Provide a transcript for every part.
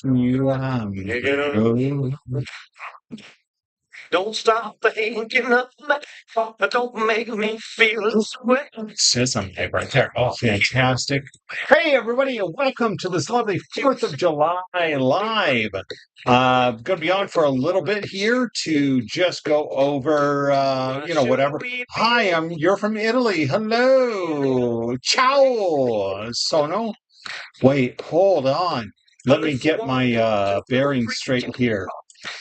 you are. Don't stop thinking of me. Don't make me feel this way. Says something right there. Oh, fantastic. Hey, everybody, and welcome to this lovely 4th of July live. Going to be on for a little bit here to just go over, whatever. Hi, you're from Italy. Hello. Ciao. Sono. Wait, hold on. Let me get my bearings straight here.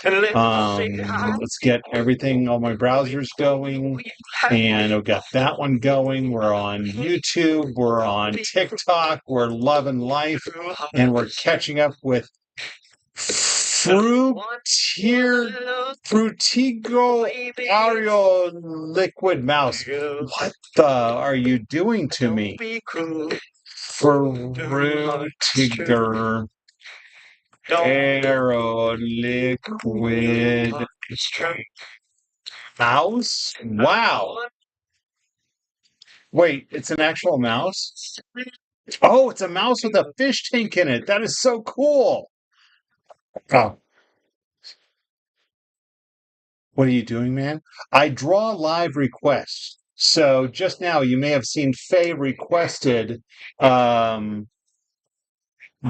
Let's get everything, all my browsers going, and I've got that one going. We're on YouTube, we're on TikTok, we're loving life, and we're catching up with Frutiger Aero liquid mouse. What the are you doing to me? Frutiger Aero liquid mouse? Wow. Wait, it's an actual mouse? Oh, it's a mouse with a fish tank in it. That is so cool. Oh, what are you doing, man? I draw live requests. So just now you may have seen Faye requested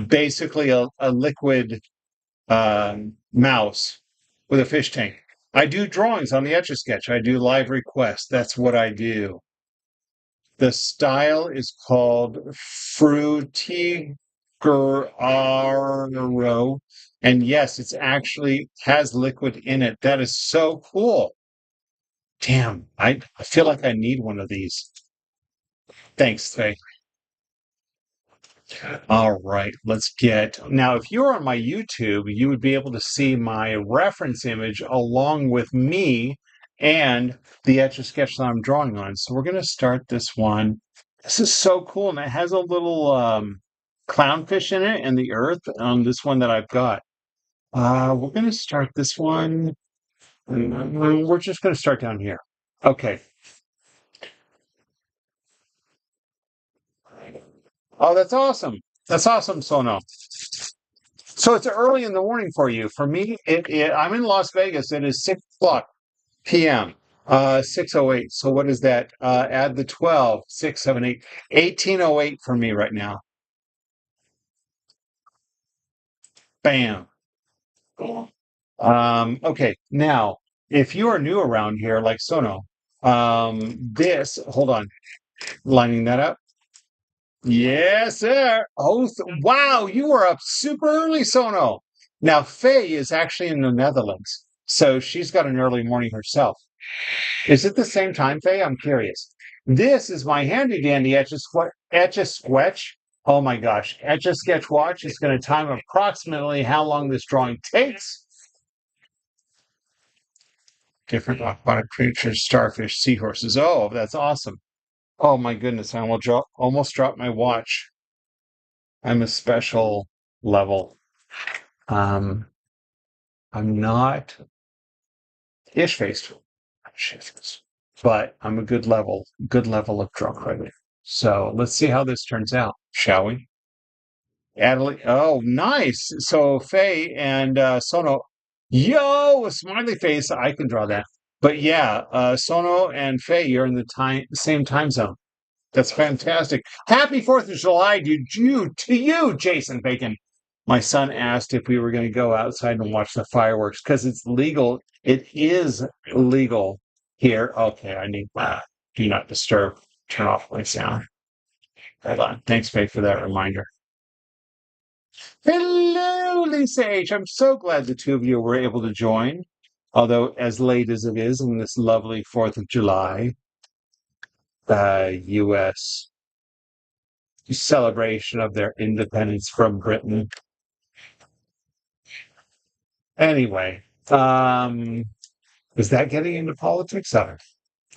basically a liquid mouse with a fish tank. I do drawings on the Etch A Sketch. I do live requests. That's what I do. The style is called Frutiger Aero. And yes, it's actually has liquid in it. That is so cool. Damn, I feel like I need one of these. Thanks, Faye. All right, let's get now. If you're on my YouTube, you would be able to see my reference image along with me and the Etch A Sketch that I'm drawing on. So we're going to start this one. This is so cool, and it has a little clownfish in it and the earth on this one that I've got. We're going to start this one. We're just going to start down here. Okay. Oh, that's awesome. That's awesome, Sono. So it's early in the morning for you. For me, I'm in Las Vegas. It is 6 o'clock p.m. 6:08. So what is that? Add the 12, 6, 7, 8, 18:08 for me right now. Bam. Okay. Now, if you are new around here, like Sono, hold on, lining that up. Yes, sir. Oh, wow, you were up super early, Sono. Now, Faye is actually in the Netherlands, so she's got an early morning herself. Is it the same time, Faye? I'm curious. This is my handy dandy Etch A Sketch. Oh my gosh, Etch A Sketch watch is going to time approximately how long this drawing takes. Different aquatic creatures, starfish, seahorses. Oh, that's awesome. Oh my goodness, I almost dropped my watch. I'm a special level. I'm not ish-faced, but I'm a good level of drunk right now. So let's see how this turns out, shall we? Adelaide, oh, nice. So Faye and Sono, yo, a smiley face. I can draw that. But yeah, Sono and Faye, you're in the same time zone. That's fantastic. Happy 4th of July to you, Jason Bacon. My son asked if we were going to go outside and watch the fireworks because it's legal. It is legal here. Okay, I need do not disturb. Turn off my sound. Hold on. Thanks, Faye, for that reminder. Hello, Lisa H. I'm so glad the two of you were able to join, although as late as it is in this lovely 4th of July, U.S. celebration of their independence from Britain. Anyway, is that getting into politics?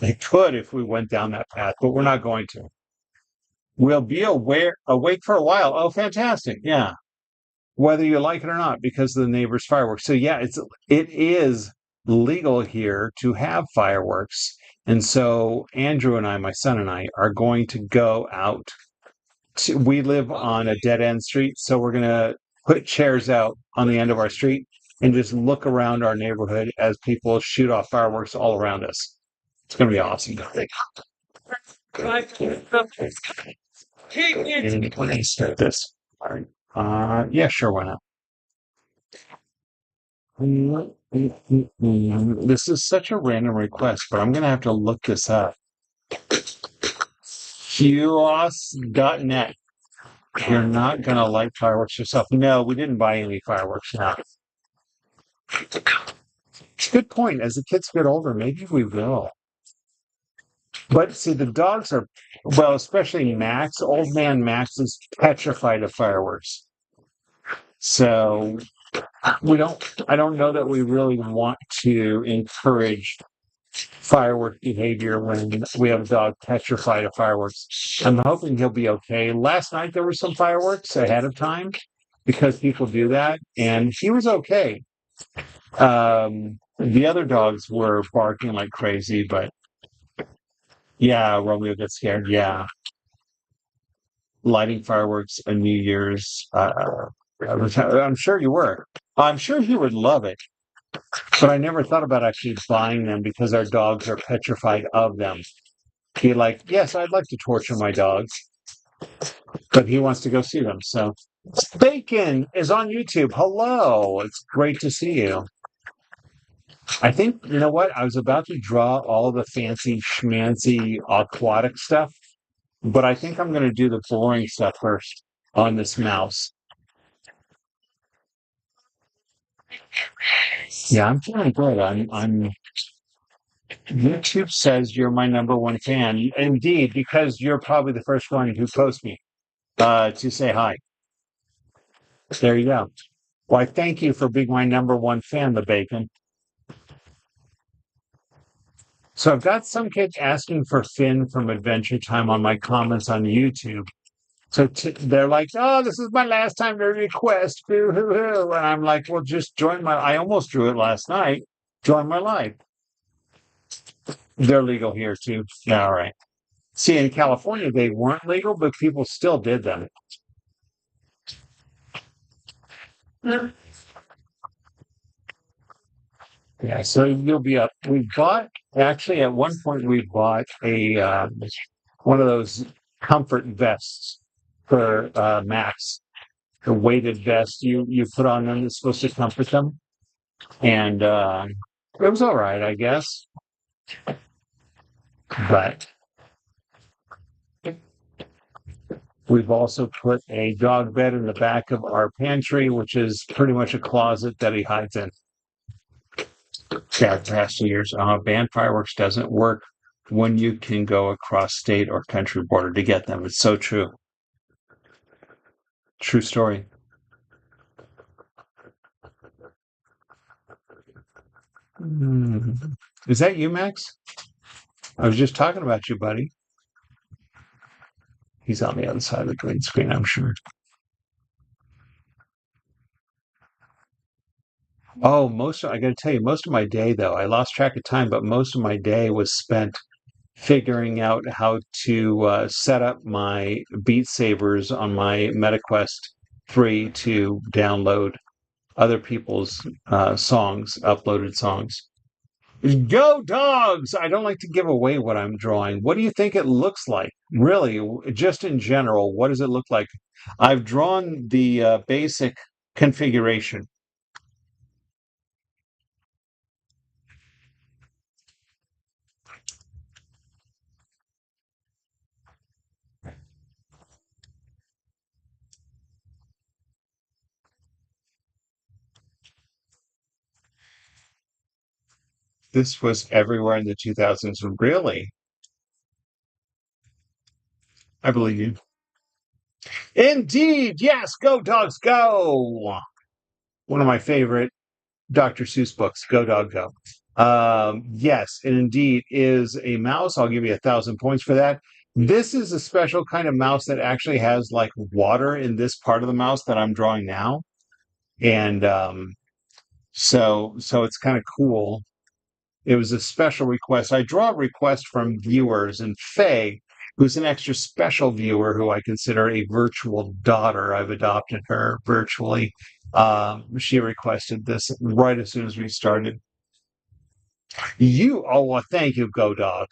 It could if we went down that path, but we're not going to. We'll be awake for a while. Oh, fantastic. Yeah. Whether you like it or not, because of the neighbor's fireworks. So yeah, it is legal here to have fireworks. And so Andrew and I, my son and I, are going to go out. We live on a dead end street, so we're gonna put chairs out on the end of our street and just look around our neighborhood as people shoot off fireworks all around us. It's going to be awesome. Can I start this? All right. Yeah, sure, why not? This is such a random request, but I'm going to have to look this up. Qos.net. You're not going to light fireworks yourself. No, we didn't buy any fireworks now. Good point. As the kids get older, maybe we will. But see, the dogs are, well, especially Max. Old man Max is petrified of fireworks. So I don't know that we really want to encourage firework behavior when we have a dog petrified of fireworks. I'm hoping he'll be okay. Last night there were some fireworks ahead of time because people do that, and he was okay. The other dogs were barking like crazy, but yeah, Romeo gets scared. Yeah, lighting fireworks on New Year's. I'm sure you were. I'm sure he would love it, but I never thought about actually buying them because our dogs are petrified of them. Be like, yes, I'd like to torture my dogs, but he wants to go see them. So, Bacon is on YouTube. Hello, it's great to see you. I think, you know what? I was about to draw all the fancy schmancy aquatic stuff, but I think I'm going to do the boring stuff first on this mouse. Yeah, I'm feeling good. YouTube says you're my number one fan. Indeed, because you're probably the first one who posts me to say hi. There you go. Why, thank you for being my number one fan, the bacon. So I've got some kids asking for Finn from Adventure Time on my comments on YouTube. So they're like, "Oh, this is my last time to request." Boo hoo hoo. And I'm like, "Well, just join my." I almost drew it last night. Join my live. They're legal here too. Yeah, all right. See, in California, they weren't legal, but people still did them. Yeah, so you'll be up. We bought actually at one point we bought a one of those comfort vests for Max. The weighted vest you put on them is supposed to comfort them, and it was all right, I guess. But we've also put a dog bed in the back of our pantry, which is pretty much a closet that he hides in. Yeah, the past 2 years, banned fireworks doesn't work when you can go across state or country border to get them. It's so true. True story. Is that you, Max? I was just talking about you, buddy. He's on the other side of the green screen, I'm sure. Oh, I got to tell you, most of my day, though, I lost track of time, but most of my day was spent figuring out how to set up my Beat Sabers on my MetaQuest 3 to download other people's songs, uploaded songs. Go dogs! I don't like to give away what I'm drawing. What do you think it looks like? Really, just in general, what does it look like? I've drawn the basic configuration. This was everywhere in the 2000s. Really? I believe you. Indeed, yes, go dogs, go! One of my favorite Dr. Seuss books, Go Dog Go. Yes, it indeed is a mouse. I'll give you 1,000 points for that. This is a special kind of mouse that actually has like water in this part of the mouse that I'm drawing now, and so it's kind of cool. It was a special request. I draw a request from viewers, and Faye who's an extra special viewer who I consider a virtual daughter. I've adopted her virtually. She requested this right as soon as we started. Well, thank you, Go Dog.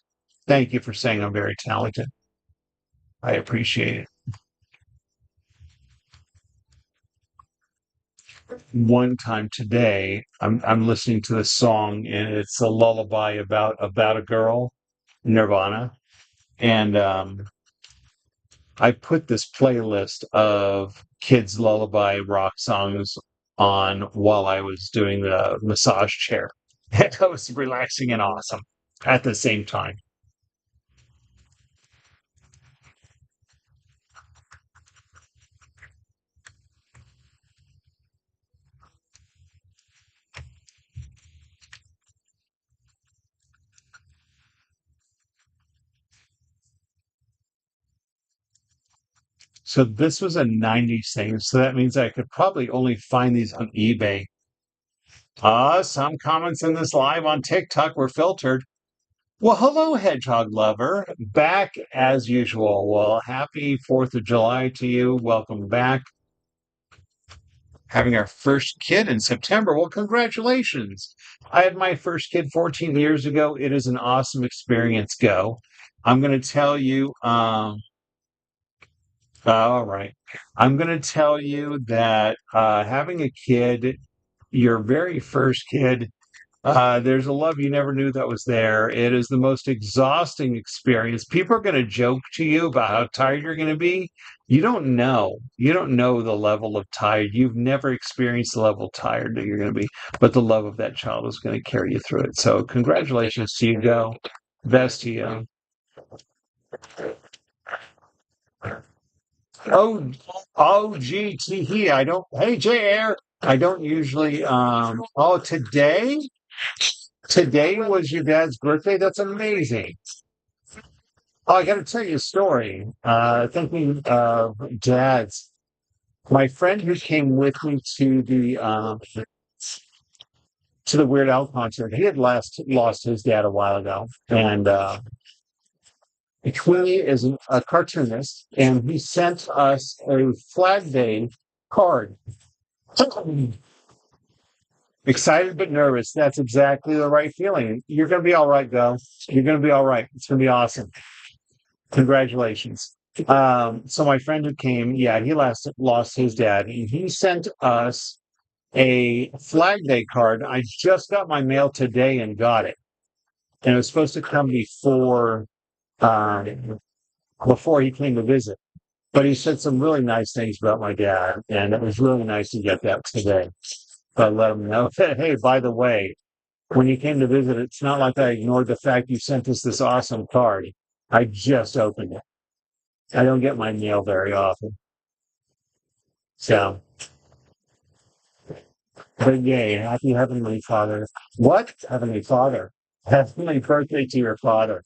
Thank you for saying I'm very talented. I appreciate it. One time today, I'm listening to this song, and it's a lullaby about a girl, Nirvana, and I put this playlist of kids lullaby rock songs on while I was doing the massage chair. It was relaxing and awesome at the same time. So this was a 90s thing. So that means I could probably only find these on eBay. Some comments in this live on TikTok were filtered. Well, hello, Hedgehog Lover. Back as usual. Well, happy 4th of July to you. Welcome back. Having our first kid in September. Well, congratulations. I had my first kid 14 years ago. It is an awesome experience. Go. I'm going to tell you, all right. I'm going to tell you that having a kid, your very first kid, there's a love you never knew that was there. It is the most exhausting experience. People are going to joke to you about how tired you're going to be. You don't know. You don't know the level of tired. You've never experienced the level of tired that you're going to be, but the love of that child is going to carry you through it. So, congratulations to you, Go. Best to you. Oh, oh, gee, tee I don't. Hey, JR. I don't usually. Oh, today was your dad's birthday. That's amazing. Oh, I got to tell you a story. Thinking of dads, my friend who came with me to the Weird Al concert, he had last lost his dad a while ago, and he is a cartoonist, and he sent us a Flag Day card. Excited but nervous. That's exactly the right feeling. You're going to be all right, though. You're going to be all right. It's going to be awesome. Congratulations. So my friend who came, yeah, he last lost his dad, and he sent us a Flag Day card. I just got my mail today and got it, and it was supposed to come um, before he came to visit. But he said some really nice things about my dad, and it was really nice to get that today. But let him know that, hey, by the way, when you came to visit, it's not like I ignored the fact you sent us this awesome card. I just opened it. I don't get my mail very often. So, but yay, happy Heavenly Father. What? Heavenly Father. Heavenly birthday to your father.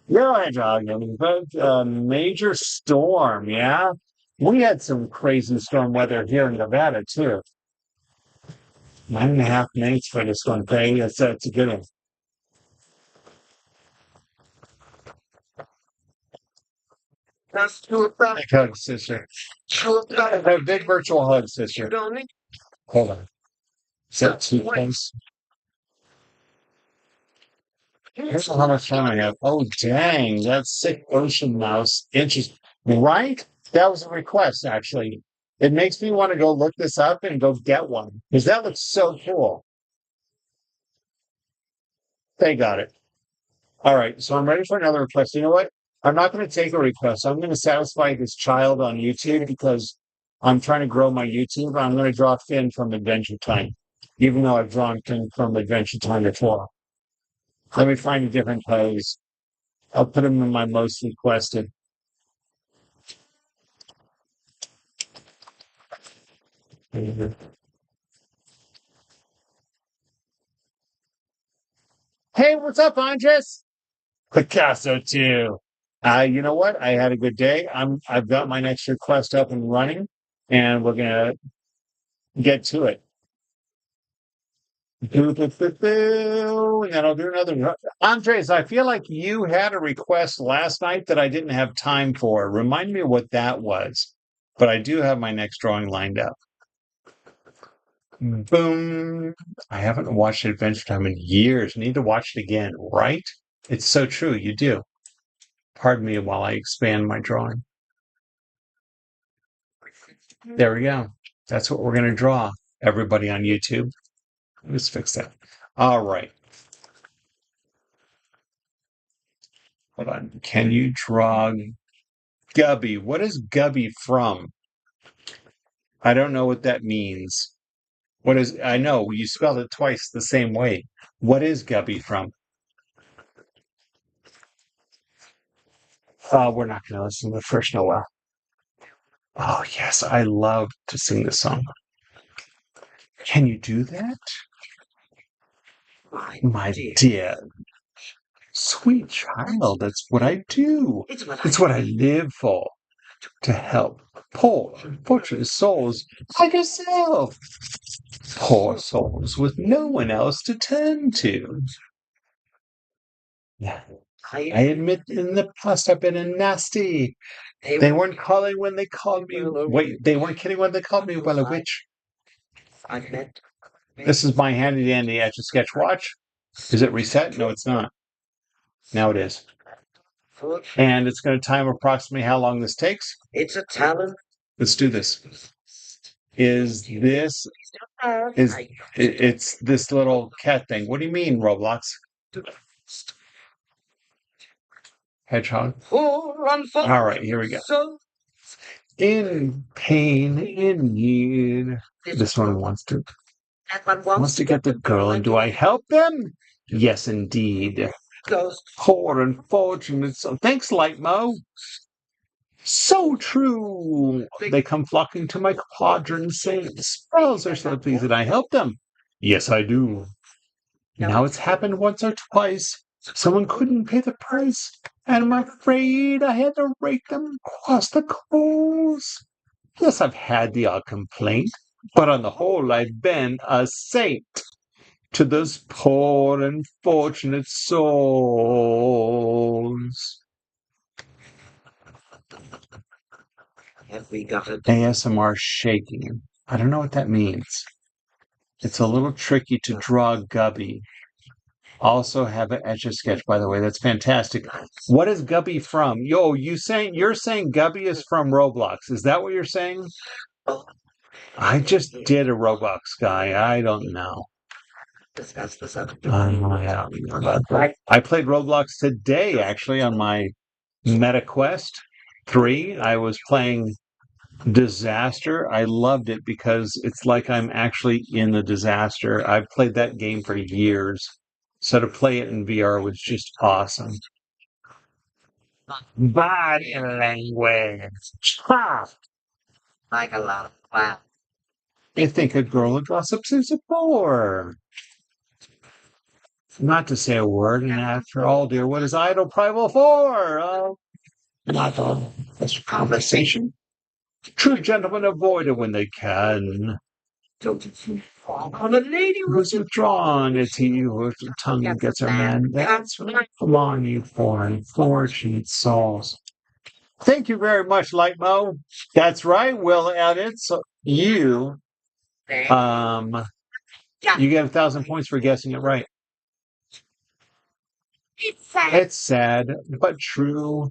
You're a hedgehog. But major storm, yeah? We had some crazy storm weather here in Nevada, too. 9.5 minutes for this one thing. It's a good one. Let's do it back. Hug, sister. A big virtual hug, sister. Hold on. Is that too close? Here's how much time I have. Oh, dang. That's sick ocean mouse. Interesting. Right? That was a request, actually. It makes me want to go look this up and go get one because that looks so cool. They got it. All right. So I'm ready for another request. You know what? I'm not going to take a request. I'm going to satisfy this child on YouTube because I'm trying to grow my YouTube. I'm going to draw Finn from Adventure Time, even though I've drawn Finn from Adventure Time before. Let me find a different pose. I'll put him in my most requested. Hey, what's up, Andres? Picasso too. You know what? I had a good day. I've got my next request up and running, and we're gonna get to it. Boo, boo, boo, boo, and then I'll do another one. Andres, I feel like you had a request last night that I didn't have time for. Remind me of what that was. But I do have my next drawing lined up. Boom. I haven't watched Adventure Time in years. Need to watch it again, right? It's so true. You do. Pardon me while I expand my drawing. There we go. That's what we're going to draw. Everybody on YouTube. Let's fix that. All right. Hold on. Can you draw Gubby? What is Gubby from? I don't know what that means. What is, I know you spelled it twice the same way. What is Gubby from? We're not going to listen to the first Noel. Oh, yes, I love to sing this song. Can you do that? My dear, sweet child, that's what I do. It's what I live for. To help poor, unfortunate souls like yourself. Poor souls with no one else to turn to. Yeah. I admit in the past I've been a nasty. They weren't calling when they called me. Wait, they weren't kidding when they called me well a witch. This is my handy dandy Etch A Sketch watch. Is it reset? No, it's not. Now it is. And it's going to time approximately how long this takes. It's a talent. Let's do this. Is this is it's this little cat thing? What do you mean, Roblox? Hedgehog. All right, here we go. In pain, in need. This one wants to get the girl, and do I help them? Yes, indeed. Poor unfortunate soul. Thanks, Lightmo. So true. They come flocking to my quadrant, saying, "Spells are so pleased that I help them." Yes, I do. Now it's happened once or twice. Someone couldn't pay the price, and I'm afraid I had to rake them across the coals. Yes, I've had the odd complaint, but on the whole, I've been a saint to those poor unfortunate souls. ASMR shaking. I don't know what that means. It's a little tricky to draw Gubby. Also have an Etch A Sketch, by the way. That's fantastic. What is Gubby from? Yo, you're saying Gubby is from Roblox. Is that what you're saying? I just did a Roblox guy. I don't know. I played Roblox today, actually, on my Meta Quest 3. I was playing Disaster. I loved it because it's like I'm actually in the disaster. I've played that game for years. So to play it in VR was just awesome. Body language. Ha! Like a lot of wow. They think a girl who gossips is a bore. Not to say a word, and after all, dear, what is idle primal for? Not all. That's conversation. True gentlemen avoid it when they can. On a lady who's withdrawn, it's he whose tongue gets her man. That's right. Come on, you poor unfortunate souls. Thank you very much, Lightmo. That's right, Will Edit. So um, you get 1,000 points for guessing it right. It's sad, but true.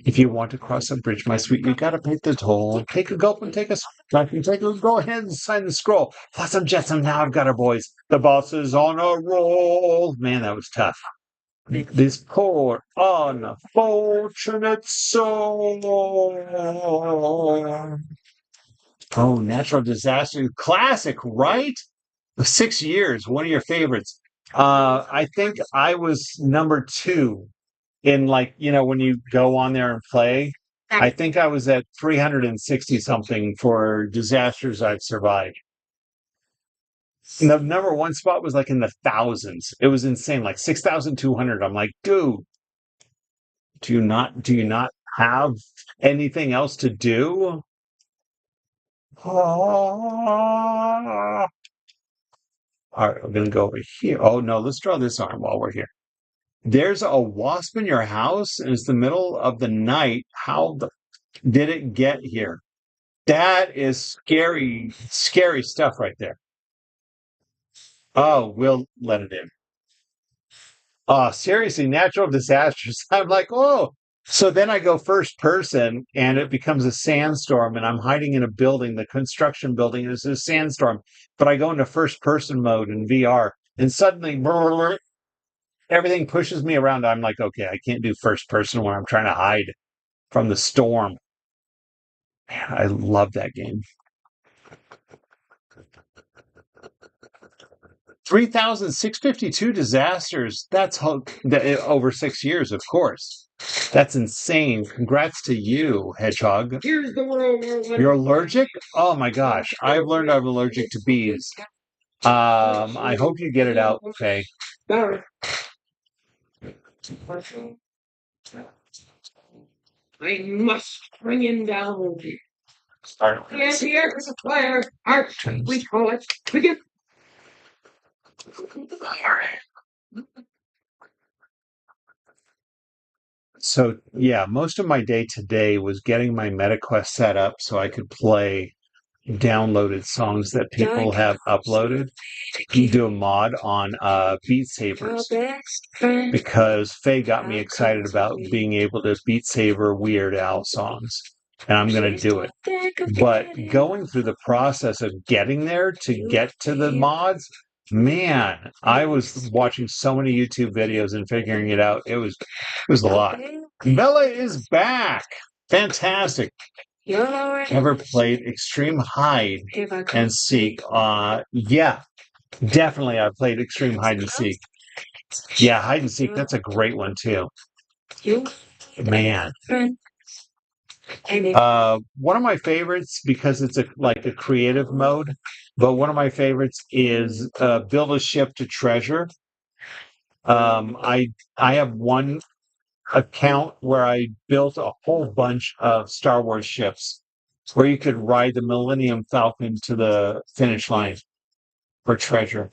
If you want to cross a bridge, my sweet, you gotta pay the toll. Take a gulp and take a go ahead and sign the scroll. Flotsam Jetsam, now I've got our boys. The boss is on a roll. Man, that was tough. This poor, unfortunate soul. Oh, natural disaster. Classic, right? 6 years, one of your favorites. I think I was number 2 in, like, when you go on there and play. I think I was at 360 something for disasters I've survived. And the number 1 spot was like in the thousands. It was insane, like 6,200. I'm like, dude, do you not have anything else to do? Ah. All right, we're going to go over here. Oh, no, let's draw this arm while we're here. There's a wasp in your house, and it's the middle of the night. Did it get here? That is scary, scary stuff right there. Oh, we'll let it in. Oh, seriously, natural disasters. I'm like, oh. So then I go first person and it becomes a sandstorm and I'm hiding in a building, the construction building is a sandstorm. But I go into first person mode in VR and suddenly everything pushes me around. I'm like, okay, I can't do first person when I'm trying to hide from the storm. Man, I love that game. 3,652 disasters. Over 6 years, of course. That's insane. Congrats to you, Hedgehog. Here's the world. You're allergic? Oh my gosh. I've learned I'm allergic to bees. I hope you get it out, Faye. I must bring him down. And here is a fire. Art, we call it. Begin. All right. So yeah, most of my day today was getting my MetaQuest set up so I could play downloaded songs that people have uploaded. Do a mod on Beat Sabers because Faye got me excited about being able to Beat Saber Weird Al songs, and I'm going to do it. But going through the process of getting there to get to the mods, man, I was watching so many YouTube videos and figuring it out. It was a lot. Bella is back. Fantastic. Ever played Extreme Hide and Seek? Yeah, definitely. I played Extreme Hide and Seek. Yeah, Hide and Seek. That's a great one too. Man. One of my favorites because it's like a creative mode. But one of my favorites is Build a Ship to Treasure. I have one account where I built a whole bunch of Star Wars ships where you could ride the Millennium Falcon to the finish line for treasure.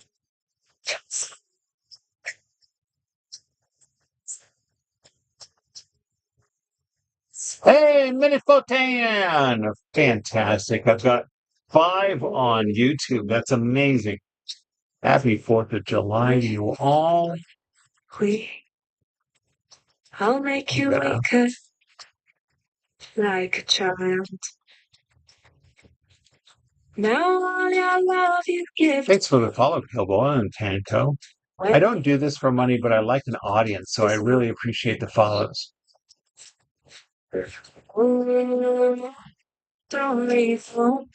Hey, Minifotan! Fantastic. I've got 5 on YouTube. That's amazing. Happy 4th of July to you all. I'll make you wake up like a child. Now all your love you give. Thanks for the follow, Killboy and Panko. I don't do this for money, but I like an audience, so I really appreciate the follows. Don't leave home.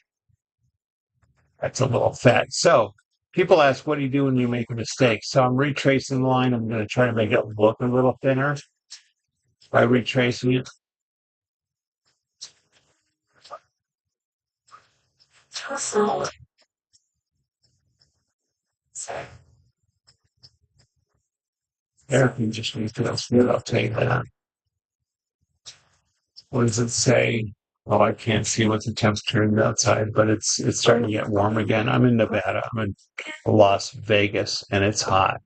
That's a little fat. So people ask, what do you do when you make a mistake? So I'm retracing the line. I'm going to try to make it look a little thinner by retracing it. Eric, you just need to I'll take that. What does it say? Oh, I can't see what the temperature is outside, but it's starting to get warm again. I'm in Nevada. I'm in Las Vegas, and it's hot.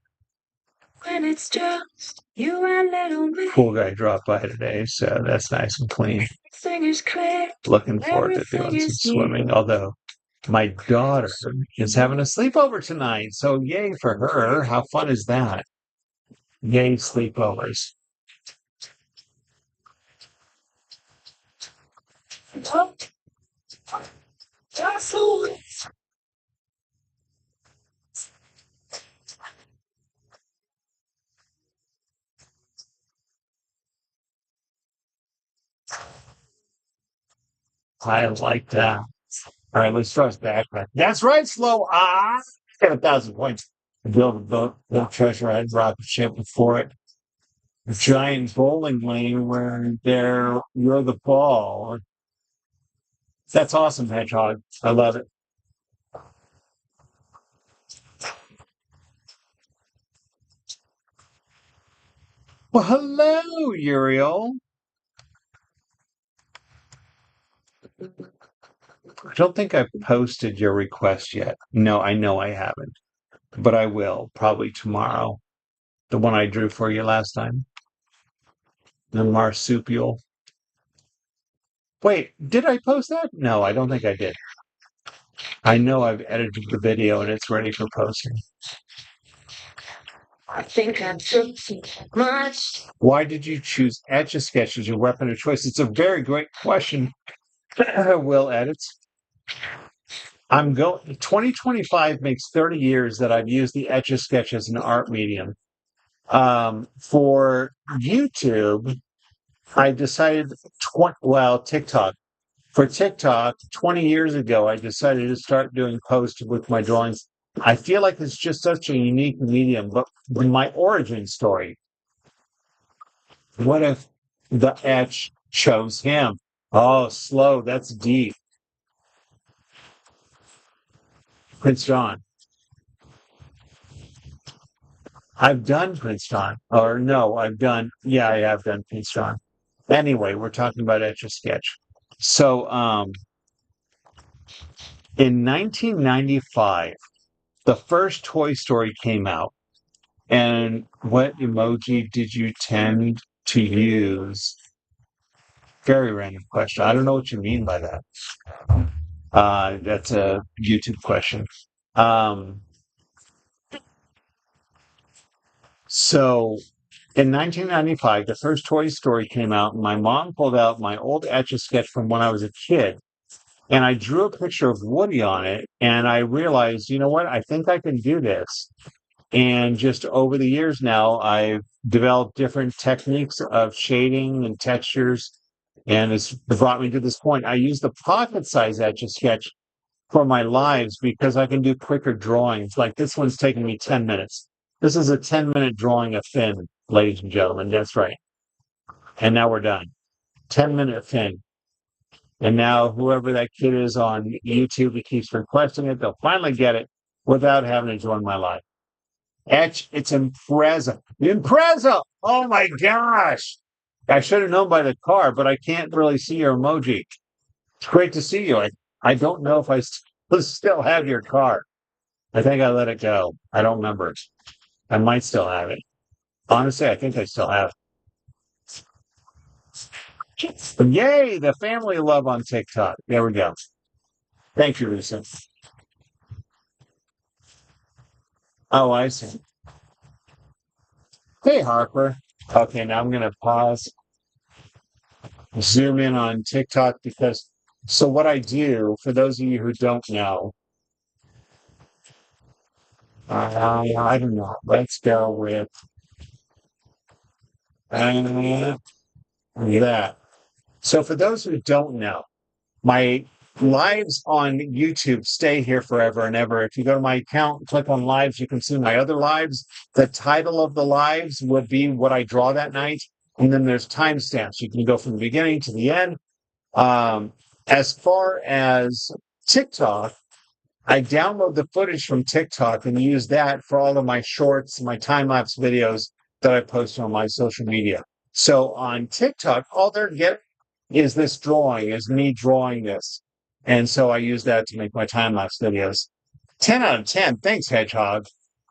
When it's just you and little me. Pool guy dropped by today, so that's nice and clean. Everything is clear. Looking forward to doing some swimming, although my daughter is having a sleepover tonight, so yay for her. How fun is that? Yay, sleepovers. I like that. All right, let's trust backpack. That's right, Slow. Get 1,000 points. Build a boat, build treasure. I'd rock a ship before it. A giant bowling lane where you're the ball. That's awesome, Hedgehog. I love it. Well, hello, Uriel. I don't think I've posted your request yet. No, I know I haven't. but I will probably tomorrow. The one I drew for you last time, the marsupial. Wait, did I post that? No, I don't think I did. I know I've edited the video and it's ready for posting. I think I took too much. Why did you choose Etch A Sketch as your weapon of choice? It's a very great question. Will edits. I'm going. 2025 makes 30 years that I've used the Etch A Sketch as an art medium. For YouTube, I decided TikTok. For TikTok, 20 years ago, I decided to start doing posts with my drawings. I feel like it's just such a unique medium, but my origin story, what if the etch chose him? Oh, slow, that's deep. Prince John. I've done Prince John. Or no, I have done Prince John. Anyway, we're talking about Etch A Sketch. So, in 1995, the first Toy Story came out. And what emoji did you tend to use? Very random question. I don't know what you mean by that. That's a YouTube question. Um, so in 1995, the first Toy Story came out, and my mom pulled out my old Etch A Sketch from when I was a kid. And I drew a picture of Woody on it, and I realized, you know what? I think I can do this. And just over the years now, I've developed different techniques of shading and textures, and it's brought me to this point. I use the pocket size Etch A Sketch for my lives because I can do quicker drawings. Like this one's taking me 10 minutes. This is a 10-minute drawing of Finn, ladies and gentlemen. That's right. And now we're done. 10-minute Finn. And now whoever that kid is on YouTube who keeps requesting it, they'll finally get it without having to join my live. Etch, it's Impreza. Impreza! Oh my gosh! I should have known by the car, but I can't really see your emoji. It's great to see you. I don't know if I still have your car. I think I let it go. I don't remember it. I might still have it. Honestly, I think I still have it. Yay! The family love on TikTok. There we go. Thank you, Lisa. Oh, I see. Hey, Harper. Okay, now I'm going to pause, zoom in on TikTok because so what I do, for those of you who don't know, I don't know. Let's go with that. So for those who don't know, my lives on YouTube stay here forever and ever. If you go to my account, click on lives, you can see my other lives. The title of the lives would be what I draw that night. And then there's timestamps. You can go from the beginning to the end. As far as TikTok, I download the footage from TikTok and use that for all of my shorts, my time-lapse videos that I post on my social media. So on TikTok, all they're getting is this drawing, is me drawing this. And so I use that to make my time-lapse videos. 10 out of 10. Thanks, Hedgehog.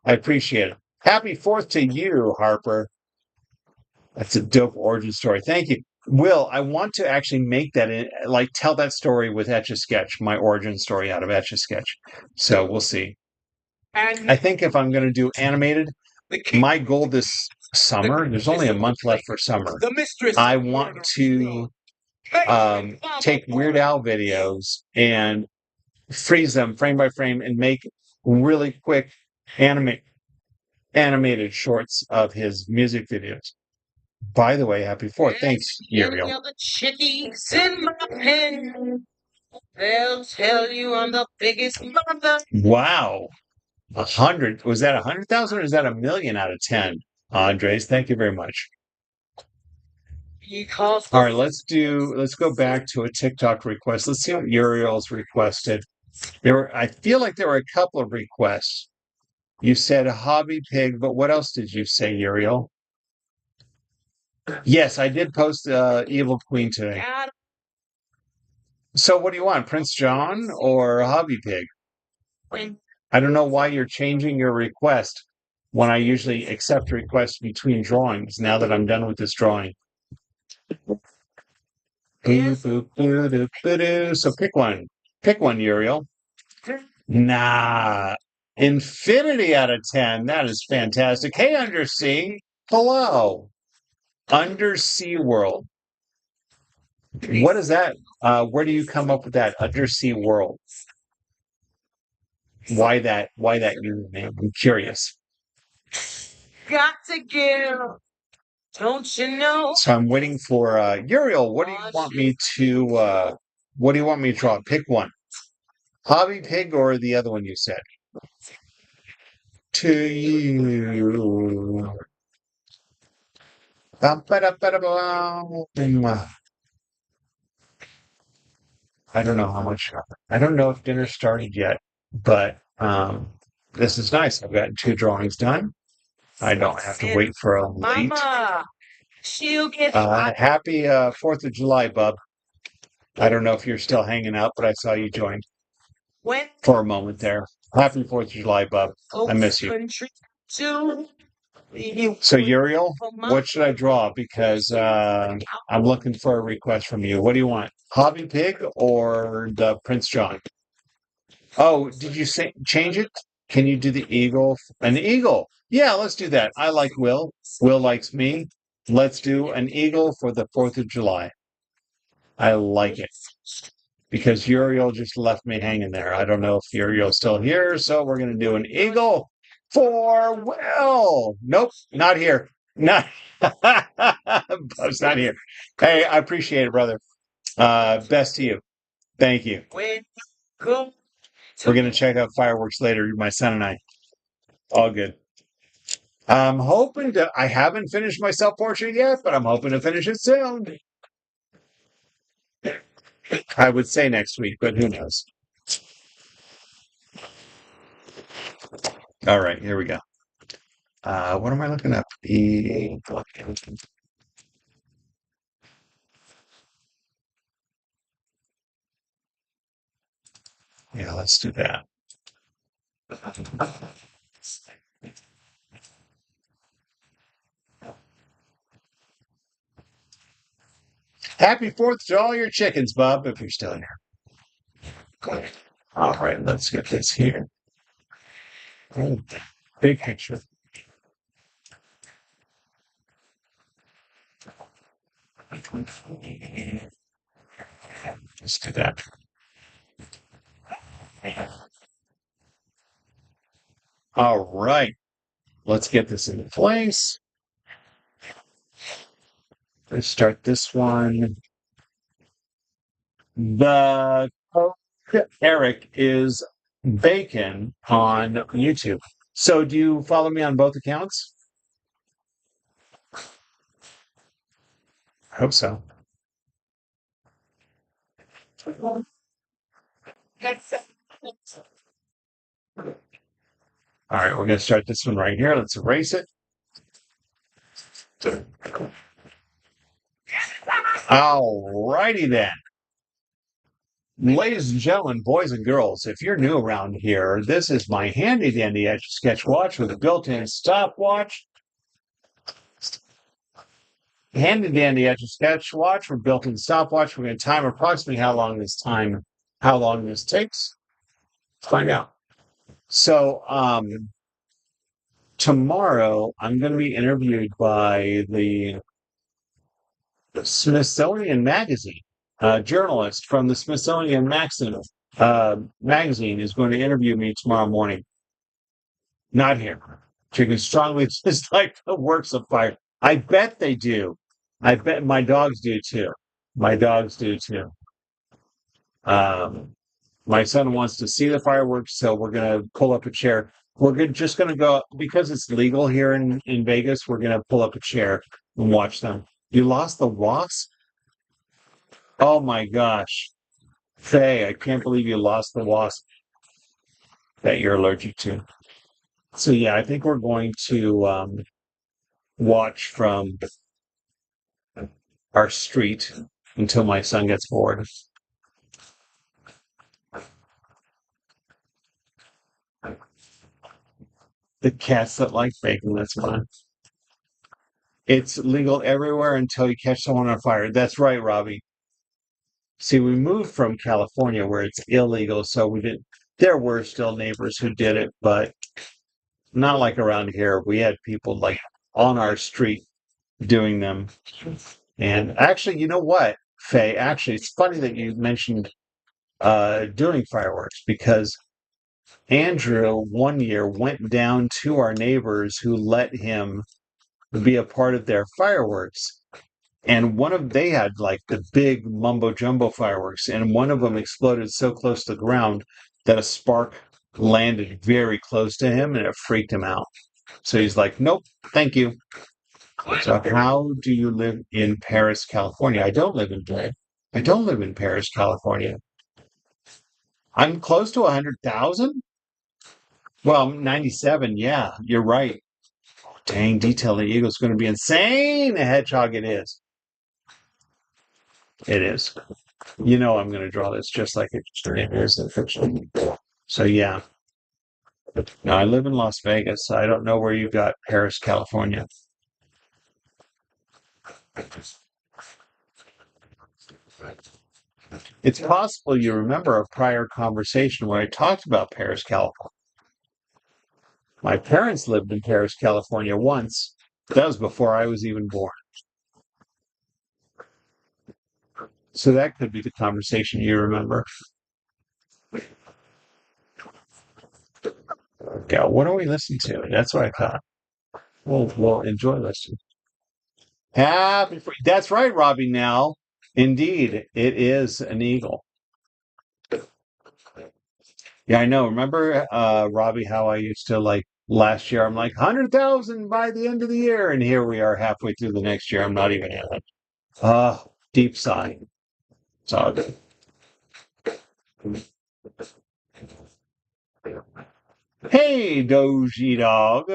I appreciate it. Happy 4th to you, Harper. That's a dope origin story. Thank you. Will, I want to actually make that like tell that story with Etch A Sketch, my origin story out of Etch A Sketch. So we'll see. I think if I'm going to do animated, my goal this summer, there's only a month left for summer. I want to take Weird Al videos and freeze them frame by frame and make really quick animated shorts of his music videos. By the way, happy 4th. Thanks, Uriel. The chickies in my pen. They'll tell you I'm the biggest mother. Wow. 100. Was that 100,000 or is that a million out of 10? Andres, thank you very much. All right, let's go back to a TikTok request. Let's see what Uriel's requested. I feel like there were a couple of requests. You said a hobby pig, but what else did you say, Uriel? Yes, I did post Evil Queen today. So what do you want, Prince John or a hobby pig? I don't know why you're changing your request when I usually accept requests between drawings now that I'm done with this drawing. So pick one. Pick one, Uriel. Nah. Infinity out of 10. That is fantastic. Hey, Undersea. Hello. Undersea World. What is that? Where do you come up with that Undersea World? Why that? Why that username? I'm curious. Got to give. Don't you know? So I'm waiting for Uriel. What do you want me to? What do you want me to draw? Pick one. Hobby Pig or the other one you said? To you. I don't know how much. I don't know if dinner started yet, but this is nice. I've got two drawings done. I don't have to wait for a late. Mama, she'll get Happy 4th of July, bub. I don't know if you're still hanging out, but I saw you join when for a moment there. Happy 4th of July, bub. I miss you. country to you. So, Uriel, what should I draw? Because I'm looking for a request from you. What do you want? Hobby Pig or the Prince John? Oh, did you say change it? Can you do the eagle? An eagle. Yeah, let's do that. I like Will. Will likes me. Let's do an eagle for the 4th of July. I like it because Uriel just left me hanging there. I don't know if Uriel's still here, so we're going to do an eagle for Will. Nope, not here. Not Bub's not here. Hey, I appreciate it, brother. Best to you. Thank you. When go We're going to check out fireworks later, my son and I. All good. I'm hoping to, I haven't finished my self portrait yet, but I'm hoping to finish it soon. I would say next week, but who knows? All right, here we go. What am I looking up? Yeah, let's do that. Happy 4th to all your chickens, Bob, if you're still here. All right, let's get this here. Oh, big picture. Let's do that. All right, let's get this into place. Let's start this one. The code Eric is Bacon on YouTube. So do you follow me on both accounts? I hope so. All right, we're going to start this one right here. Let's erase it. All righty then. Ladies and gentlemen, boys and girls, if you're new around here, this is my handy dandy Etch A Sketch watch with a built-in stopwatch. Handy dandy Etch A Sketch watch with built-in stopwatch. We're going to time approximately how long this takes. Let's find out. So tomorrow I'm going to be interviewed by the Smithsonian Magazine. A journalist from the Smithsonian Magazine is going to interview me tomorrow morning. Not here. You can strongly dislike the works of fire. I bet they do. I bet my dogs do too. My dogs do too. My son wants to see the fireworks, so we're going to pull up a chair. Just going to go, because it's legal here in Vegas, we're going to pull up a chair and watch them. You lost the wasp? Oh my gosh. Faye, I can't believe you lost the wasp that you're allergic to. So yeah, I think we're going to watch from our street until my son gets bored. The cats that like bacon, that's fun. It's legal everywhere until you catch someone on fire. That's right, Robbie. See, we moved from California where it's illegal, so we didn't. There were still neighbors who did it, but not like around here. We had people like on our street doing them. And actually, you know what, Faye? Actually, it's funny that you mentioned doing fireworks because Andrew one year went down to our neighbors who let him be a part of their fireworks. And they had like the big mumbo jumbo fireworks, and one of them exploded so close to the ground that a spark landed very close to him and it freaked him out. So he's like, nope, thank you. So how do you live in Paris, California? I don't live in Paris, California. I'm close to 100,000. Well, 97. Yeah, you're right. Dang, detailing eagle is going to be insane. A hedgehog it is. It is. You know I'm going to draw this just like it is in fiction. So yeah. Now I live in Las Vegas. So I don't know where you got Paris, California. It's possible you remember a prior conversation where I talked about Paris, California. My parents lived in Paris, California once. That was before I was even born. So that could be the conversation you remember. Yeah, what do we listen to? That's what I thought. We'll enjoy listening. That's right, Robbie. Now, indeed, it is an eagle. Yeah, I know. Remember, Robbie, how I used to like last year? I'm like 100,000 by the end of the year, and here we are halfway through the next year. I'm not even at it. Deep sigh. It's all good. Hey, Doji Dog.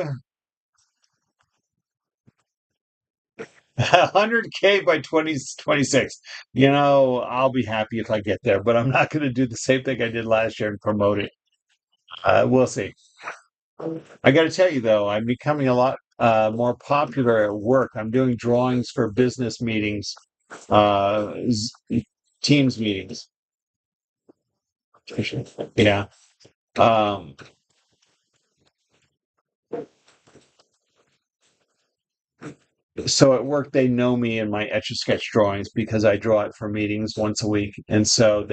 100K by 2026. You know, I'll be happy if I get there, but I'm not going to do the same thing I did last year and promote it. We'll see. I got to tell you, though, I'm becoming a lot more popular at work. I'm doing drawings for business meetings, uh, Teams meetings. Yeah. Um, so at work, they know me in my Etch A Sketch drawings because I draw it for meetings once a week. And so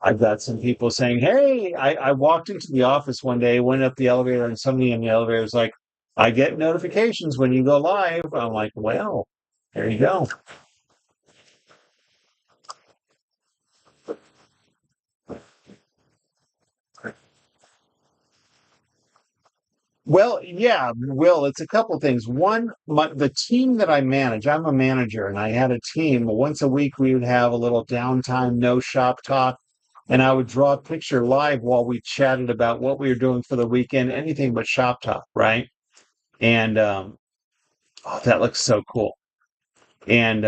I've got some people saying, hey, I walked into the office one day, went up the elevator, and somebody in the elevator was like, I get notifications when you go live. I'm like, well, there you go. Well, yeah, Will, it's a couple things. One, the team that I manage, I'm a manager, and I had a team. Once a week, we would have a little downtime, no shop talk, and I would draw a picture live while we chatted about what we were doing for the weekend, anything but shop talk, right? And oh, that looks so cool. And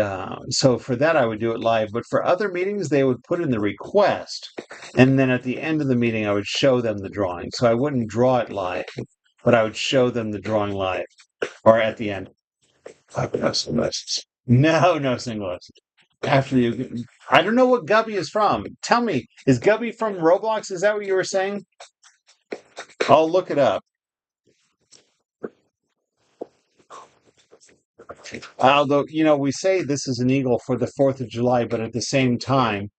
so for that, I would do it live. But for other meetings, they would put in the request. And then at the end of the meeting, I would show them the drawing. So I wouldn't draw it live, but I would show them the drawing live or at the end. No single lessons. No, no single lessons. After you, I don't know what Gubby is from. Tell me, is Gubby from Roblox? Is that what you were saying? I'll look it up. Although, we say this is an eagle for the 4th of July, but at the same time,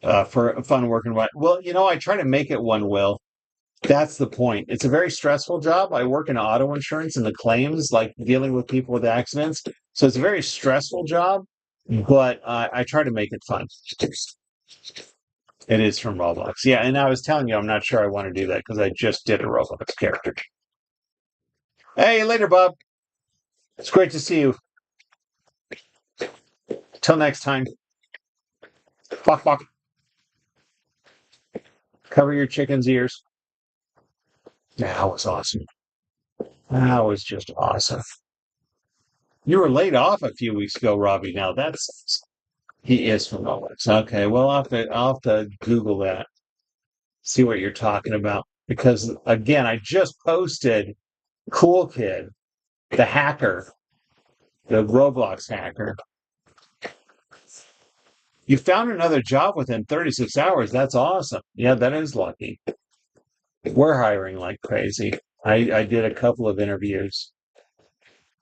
for fun working right. Well, I try to make it one, Will. That's the point. It's a very stressful job. I work in auto insurance and the claims, like dealing with people with accidents. So it's a very stressful job, but I try to make it fun. It is from Roblox. Yeah, and I was telling you, I'm not sure I want to do that because I just did a Roblox character. Hey, later, Bob. It's great to see you. Till next time. Bok, bok. Cover your chicken's ears. That was awesome. That was just awesome. You were laid off a few weeks ago, Robbie. Now that's he is from Owens. Okay, well I'll have to Google that. See what you're talking about. because again, I just posted Cool Kid, the hacker, the Roblox hacker. You found another job within 36 hours. That's awesome. Yeah, that is lucky. We're hiring like crazy. I did a couple of interviews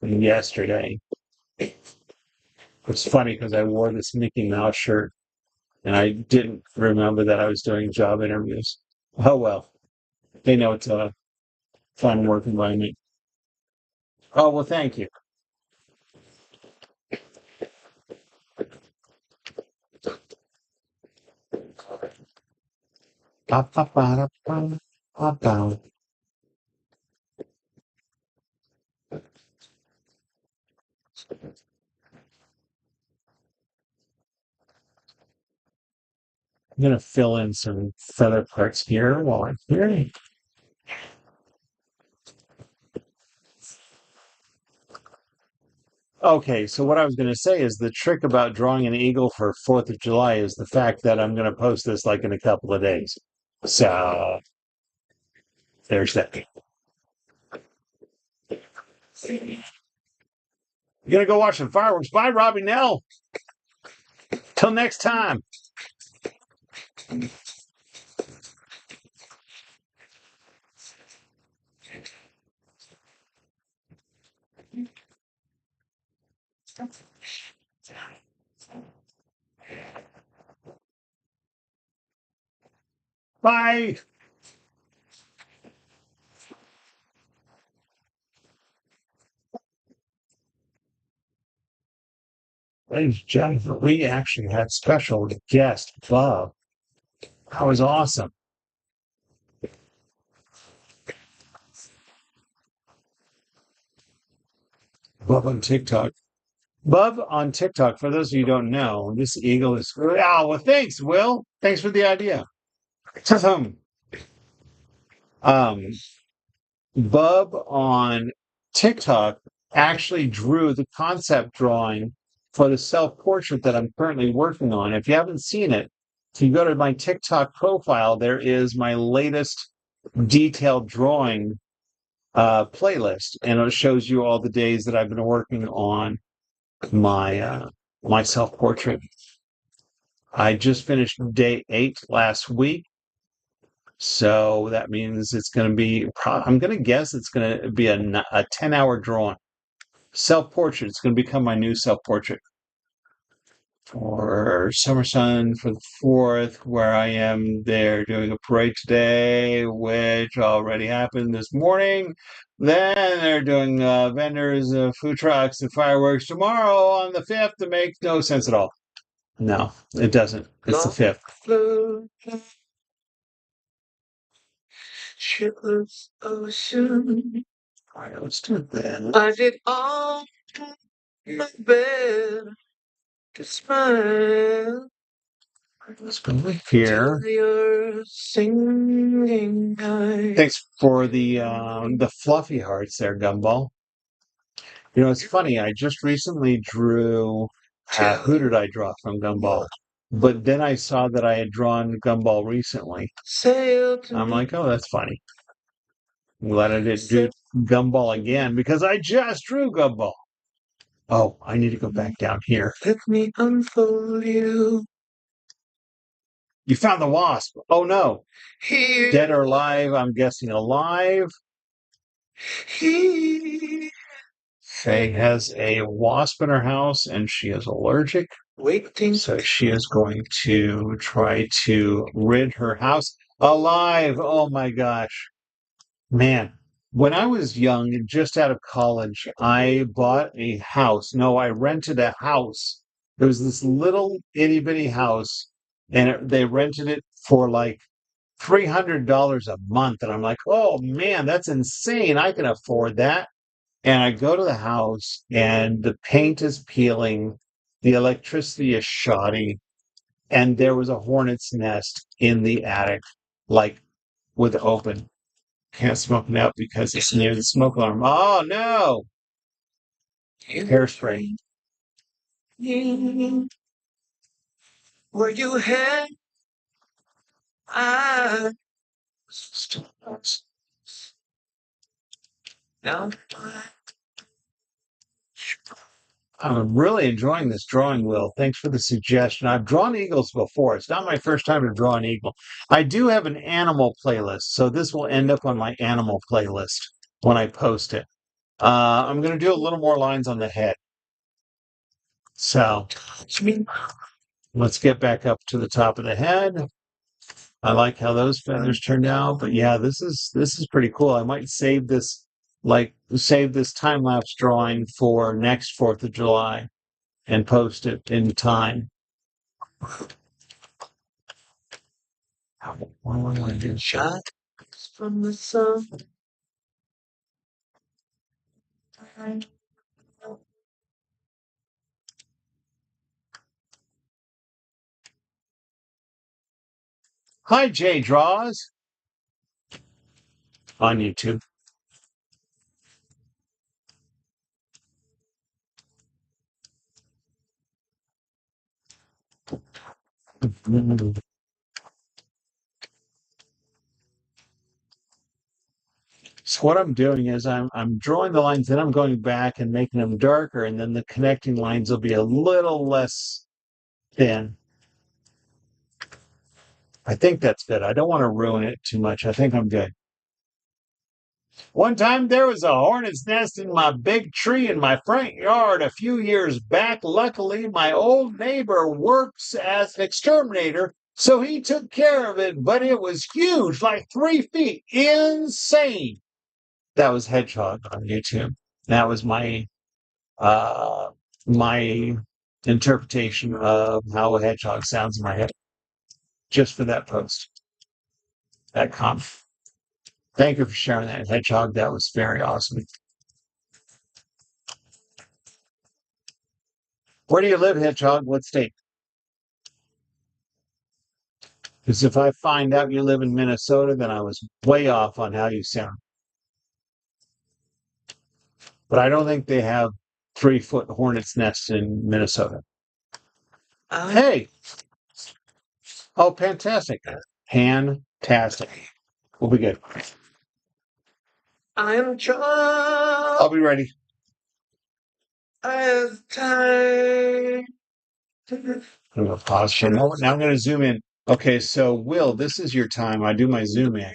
yesterday. It's funny because I wore this Mickey Mouse shirt and I didn't remember that I was doing job interviews. Oh well, they know it's a fun work environment. Oh well, thank you. Ba, ba, ba, da, ba, ba, ba. I'm gonna fill in some feather parts here while I'm here. Okay, so what I was going to say is the trick about drawing an eagle for 4th of July is the fact that I'm going to post this like in a couple of days. So there's that. You're going to go watch some fireworks. Bye, Robbie Nell. Till next time. Bye. Ladies and gentlemen, we actually had special guest Bob. That was awesome. Bub on TikTok. Bub on TikTok, for those of you who don't know, this eagle is. Oh, well, thanks, Will. Thanks for the idea. um, Bub on TikTok actually drew the concept drawing for the self portrait that I'm currently working on. If you haven't seen it, if you go to my TikTok profile, there is my latest detailed drawing playlist, and it shows you all the days that I've been working on my self portrait. I just finished day 8 last week. So that means it's going to be, I'm going to guess it's going to be a 10-hour drawing. Self portrait. It's going to become my new self portrait for Summer Sun for the 4th, where I am there doing a parade today, which already happened this morning. Then they're doing vendors, food trucks, and fireworks tomorrow on the 5th. That makes no sense at all. No, it doesn't. It's the 5th. Shipless ocean. All right, let's do that. I did all my best to smile. Let's go here. Thanks for the fluffy hearts there, Gumball. You know, it's funny. I just recently drew. Who did I draw from Gumball? But then I saw that I had drawn Gumball recently. I'm like, oh, that's funny. I'm glad I didn't do Gumball again because I just drew Gumball. Oh, I need to go back down here. Let me unfold you. You found the wasp. Oh no. Here. Dead or alive? I'm guessing alive. Here. Faye has a wasp in her house and she is allergic. Waiting. So she is going to try to rid her house. Alive. Oh my gosh. Man, when I was young and just out of college, I bought a house. No, I rented a house. There was this little itty bitty house, and they rented it for like $300 a month. And I'm like, oh man, that's insane. I can afford that. And I go to the house, and the paint is peeling, the electricity is shoddy, and there was a hornet's nest in the attic, like with open. Can't smoke now because it's near the smoke alarm. Oh no! Hairspray. Where you head? I Now, I'm really enjoying this drawing, Will. Thanks for the suggestion. I've drawn eagles before. It's not my first time to draw an eagle. I do have an animal playlist, so this will end up on my animal playlist when I post it. I'm going to do a little more lines on the head. So let's get back up to the top of the head. I like how those feathers turned out, but yeah, this is pretty cool. I might save this time lapse drawing for next 4th of July and post it in time. shot from the sun. Hi, Jay Draws on YouTube. So what I'm doing is I'm drawing the lines, then I'm going back and making them darker, and then the connecting lines will be a little less thin. I think that's good. I don't want to ruin it too much. I think I'm good. One time there was a hornet's nest in my big tree in my front yard a few years back. Luckily, my old neighbor works as an exterminator, so he took care of it, but it was huge, like 3 feet. Insane. That was Hedgehog on YouTube. That was uh my interpretation of how a hedgehog sounds in my head just for that post, that comment. Thank you for sharing that, Hedgehog. That was very awesome. Where do you live, Hedgehog? What state? Because if I find out you live in Minnesota, then I was way off on how you sound. But I don't think they have 3 foot hornet's nests in Minnesota. Hey, oh, fantastic. Fantastic. We'll be good. I'm drunk I'll be ready. as time. I'm going to pause for a moment. Now I'm going to zoom in. Okay, so Will, this is your time. I do my zoom in.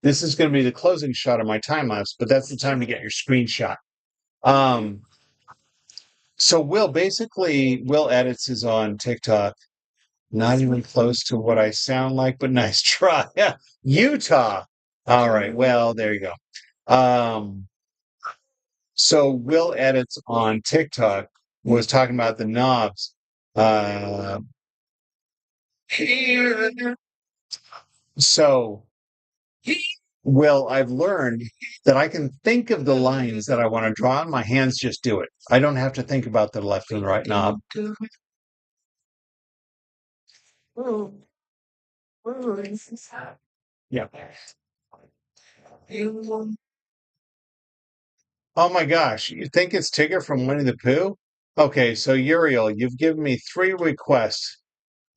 This is going to be the closing shot of my time lapse, but that's the time to get your screenshot. Um, so Will, basically, Will Edits is on TikTok. Not even close to what I sound like, but nice try. Yeah, Utah. All right. Well, there you go. So Will Edits on TikTok was talking about the knobs. Uh, so Will, I've learned that I can think of the lines that I want to draw, and my hands just do it. I don't have to think about the left and right knob. Yeah. Oh my gosh, you think it's Tigger from Winnie the Pooh? Okay, so Uriel, you've given me 3 requests.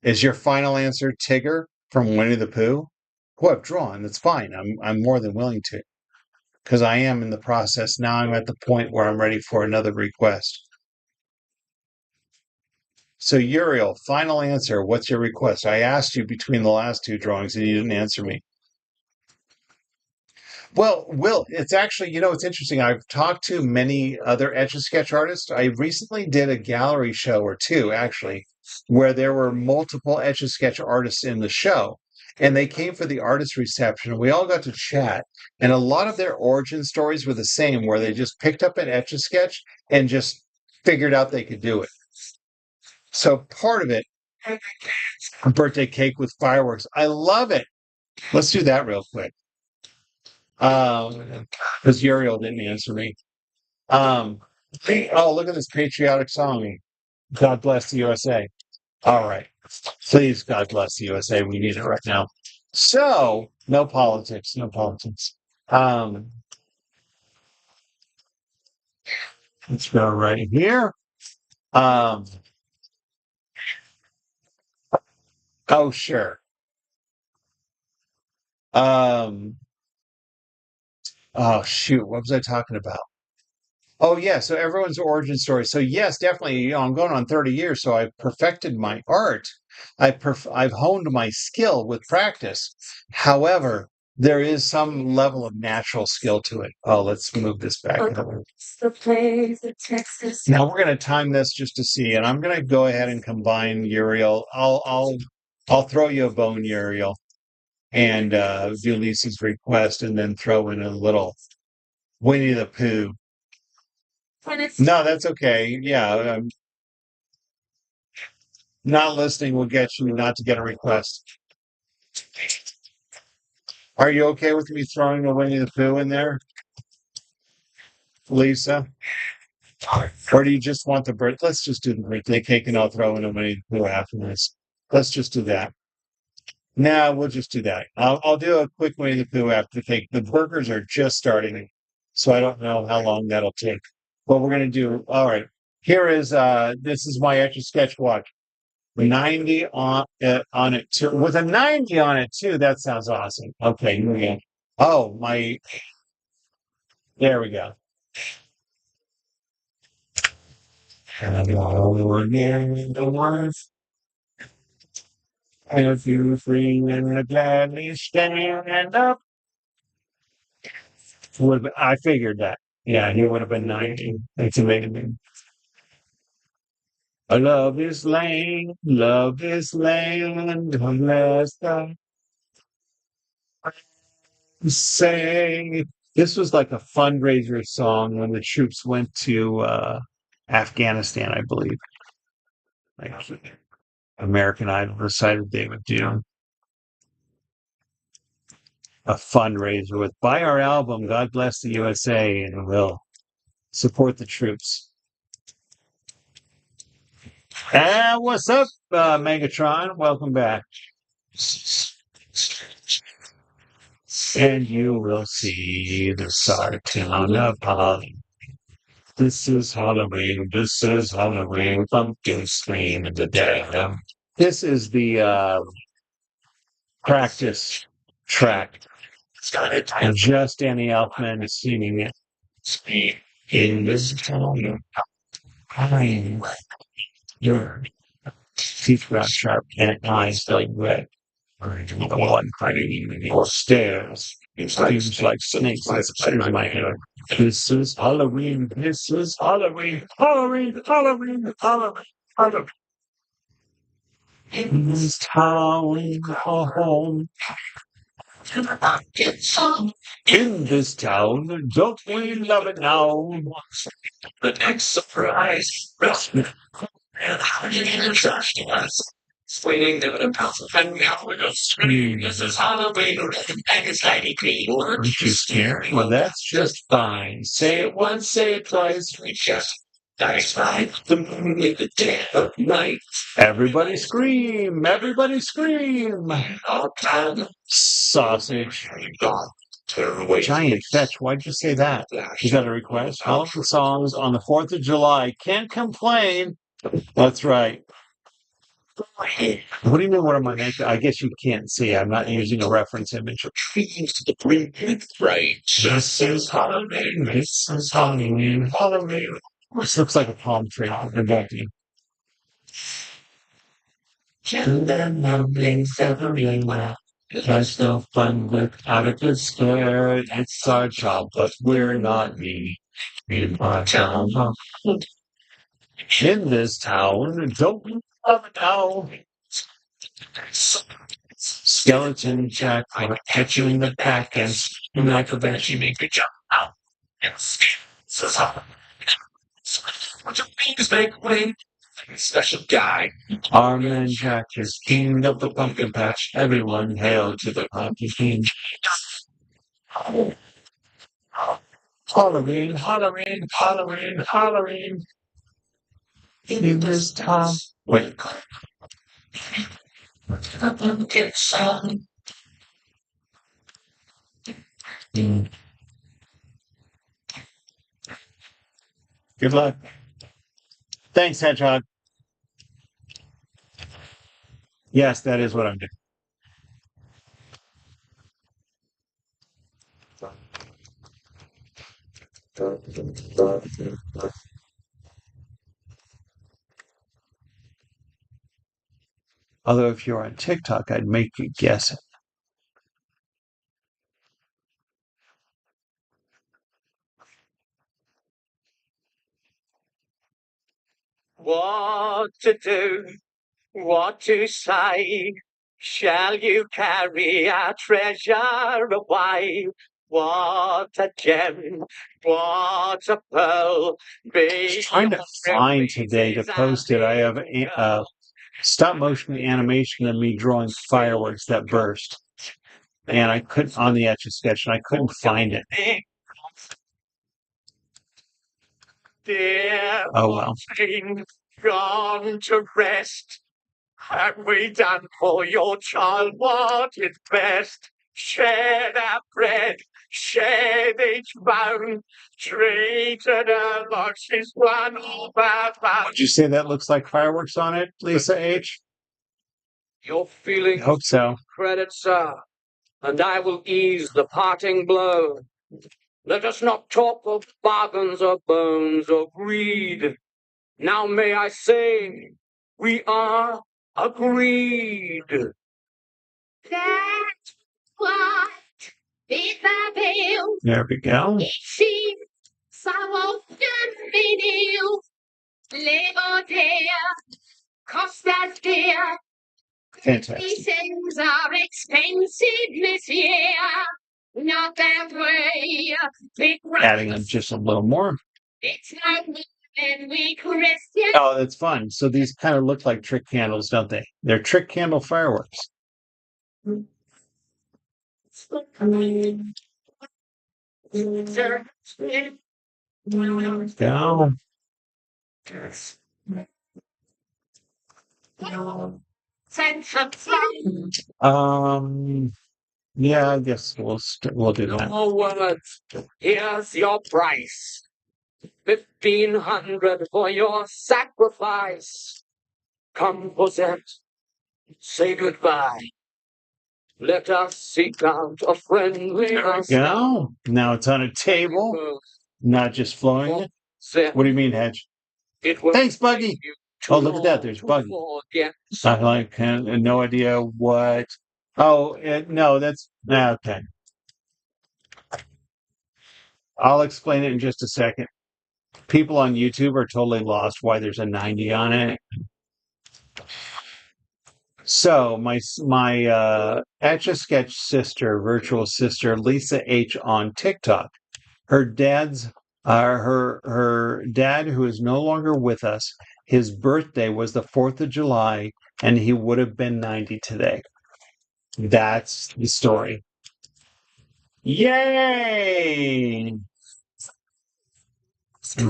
Is your final answer Tigger from Winnie the Pooh? Who I've drawn. That's fine. I'm more than willing to. Because I am in the process. Now I'm at the point where I'm ready for another request. So Uriel, final answer. What's your request? I asked you between the last 2 drawings and you didn't answer me. Well, Will, it's actually, it's interesting. I've talked to many other Etch A Sketch artists. I recently did a gallery show or two, actually, where there were multiple Etch A Sketch artists in the show. And they came for the artist reception. We all got to chat. And a lot of their origin stories were the same, where they just picked up an Etch A Sketch and just figured out they could do it. So part of it, a birthday cake with fireworks. I love it. Let's do that real quick. Because Uriel didn't answer me. Um, oh, look at this patriotic song. God bless the USA. All right. Please, God bless the USA. We need it right now. So, no politics, no politics. Um, let's go right here. Um, oh, sure. Um, Oh, shoot. What was I talking about? Oh, yeah. So everyone's origin story. So yes, definitely. I'm going on 30 years. So I've perfected my art. I've honed my skill with practice. However, there is some level of natural skill to it. Oh, let's move this back. Now we're going to time this just to see, and I'm going to go ahead and combine Uriel. I'll throw you a bone, Uriel, and do Lisa's request, and then throw in a little Winnie the Pooh. No, that's okay. Yeah, not listening will get you not to get a request. Are you okay with me throwing a Winnie the Pooh in there, Lisa? Or do you just want the birth? Let's just do the birthday cake and I'll throw in a Winnie the Pooh after this. Let's just do that. No, we'll just do that. I'll do a quick Winnie the Pooh after the cake. The burgers are just starting, so I don't know how long that'll take. What we're gonna do, all right. Here is this is my Etch A Sketch watch. 90 on it too. With a 90 on it too. That sounds awesome. Okay, here we go. Oh, there we go. Hello again, the ones. If you free and gladly stand up. I figured that. Yeah, he would have been 90. That's amazing. Love is land, unless I say. This was like a fundraiser song when the troops went to Afghanistan, I believe. Like American Idol decided they would do a fundraiser with buy our album, God Bless the USA, and we'll support the troops. What's up, Megatron? Welcome back. And you will see the Sartown of Holly. This is Halloween. This is Halloween. Pumpkin scream in the dead. This is the practice track. And just Danny Elfman is singing it. In this town, I'm your teeth got sharp and eyes like red. The one hiding in your stairs. It seems like snakes inside my head. This is Halloween. This is Halloween. Halloween. Halloween. Halloween. Halloween. In this town, a home. In this town, don't we love it now? The next surprise. And how did you trust us? Swinging down a pounce and we have a scream. This is Halloween, red and it's mighty green. Aren't you scared? Well, that's just fine. Say it once, say it twice. We just dice by the moon in the dead of night. Everybody scream! Everybody scream! All time. Sausage. Giant Fetch, why'd you say that? Is that a request? All of the songs on the 4th of July. Can't complain. That's right. What do you mean, what am I making? I guess you can't see. I'm not using a reference image. Right. This is Halloween. This is Halloween. Halloween. This looks like a palm tree. Exactly. Gender mumbling, severing well. There's no fun without a good scare. It's our job, but we're not me. In our town. In this town, don't we love it now? Skeleton Jack will catch you in the back and like a bench, you make a jump out. Yes. So, what your wings make way. Special guy. Our man Jack is king of the pumpkin patch. Everyone hail to the pumpkin king. Halloween, Halloween, Halloween, Halloween. In this town. Wait. The pumpkin song. Good luck. Thanks, Hedgehog. Yes, that is what I'm doing. Although if you're on TikTok, I'd make you guess it. What to do, what to say? Shall you carry our treasure away? What a gem, what a pearl. I'm trying to find today to post it. I have a stop motion animation of me drawing fireworks that burst. And I couldn't on the Etch A Sketch, and I couldn't find it. Dear Oh well. gone to rest. Have we done for your child what is best? Shared our bread, shared each bone, treated her like she's one of our own. Would you say that looks like fireworks on it, Lisa H? Your I feelings hope so. credit, sir, and I will ease the parting blow. Let us not talk of bargains or bones or greed. Now may I say, we are agreed. That's what is the bill. There we go. It seems so often been ill. Live or dare, cost us dear. Fantastic. These things are expensive this year. Not that way. Big Adding up just a little more. It's no more than we Christian. Oh, that's fun. So these kind of look like trick candles, don't they? They're trick candle fireworks. Go. Yeah, I guess we'll do that. No words. Here's your price. 1,500 for your sacrifice. Come, Cosette. Say goodbye. Let us seek out a friendly house. Go. Now it's on a table, not just flowing. What do you mean, Hedge? Thanks, Buggy. Oh, look at that. There's Buggy. I like no idea what. Oh, no, that's okay. I'll explain it in just a second. People on YouTube are totally lost why there's a 90 on it. So my Etch A Sketch sister, virtual sister, Lisa H on TikTok. Her dad's her dad, who is no longer with us, his birthday was the 4th of July, and he would have been 90 today. That's the story. Yay!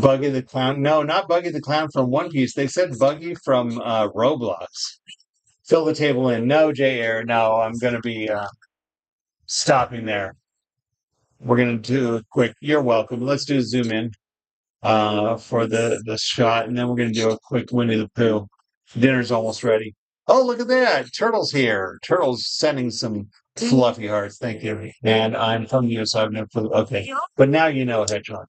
Buggy the Clown. No, not Buggy the Clown from One Piece. They said Buggy from Roblox. Fill the table in. No, J Air. No, I'm going to be stopping there. We're going to do a quick. You're welcome. Let's do a zoom in for the shot, and then we're going to do a quick Winnie the Pooh. Dinner's almost ready. Oh, look at that! Turtle's here. Turtle's sending some fluffy hearts. Thank you. And I'm from you, so I have no clue. Okay, but now you know, Hedgehog.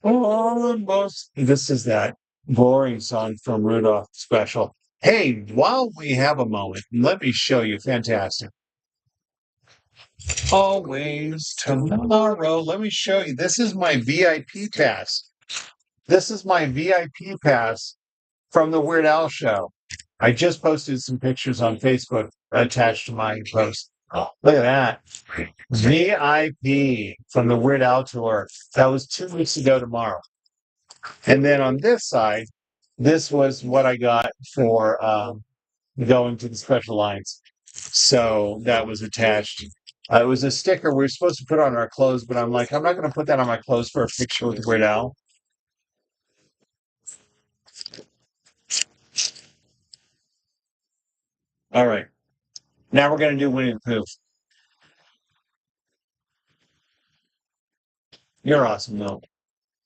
Almost. This is that boring song from Rudolph Special. Hey, while we have a moment, let me show you. Fantastic. Always tomorrow. Let me show you. This is my VIP pass. This is my VIP pass from the Weird Al show. I just posted some pictures on Facebook attached to my post. Look at that. VIP from the Weird Al tour. That was 2 weeks ago tomorrow. And then on this side, this was what I got for going to the special lines. So that was attached. It was a sticker we were supposed to put on our clothes, but I'm like, I'm not going to put that on my clothes for a picture with Weird Al. All right. Now we're going to do Winnie the Pooh. You're awesome, though.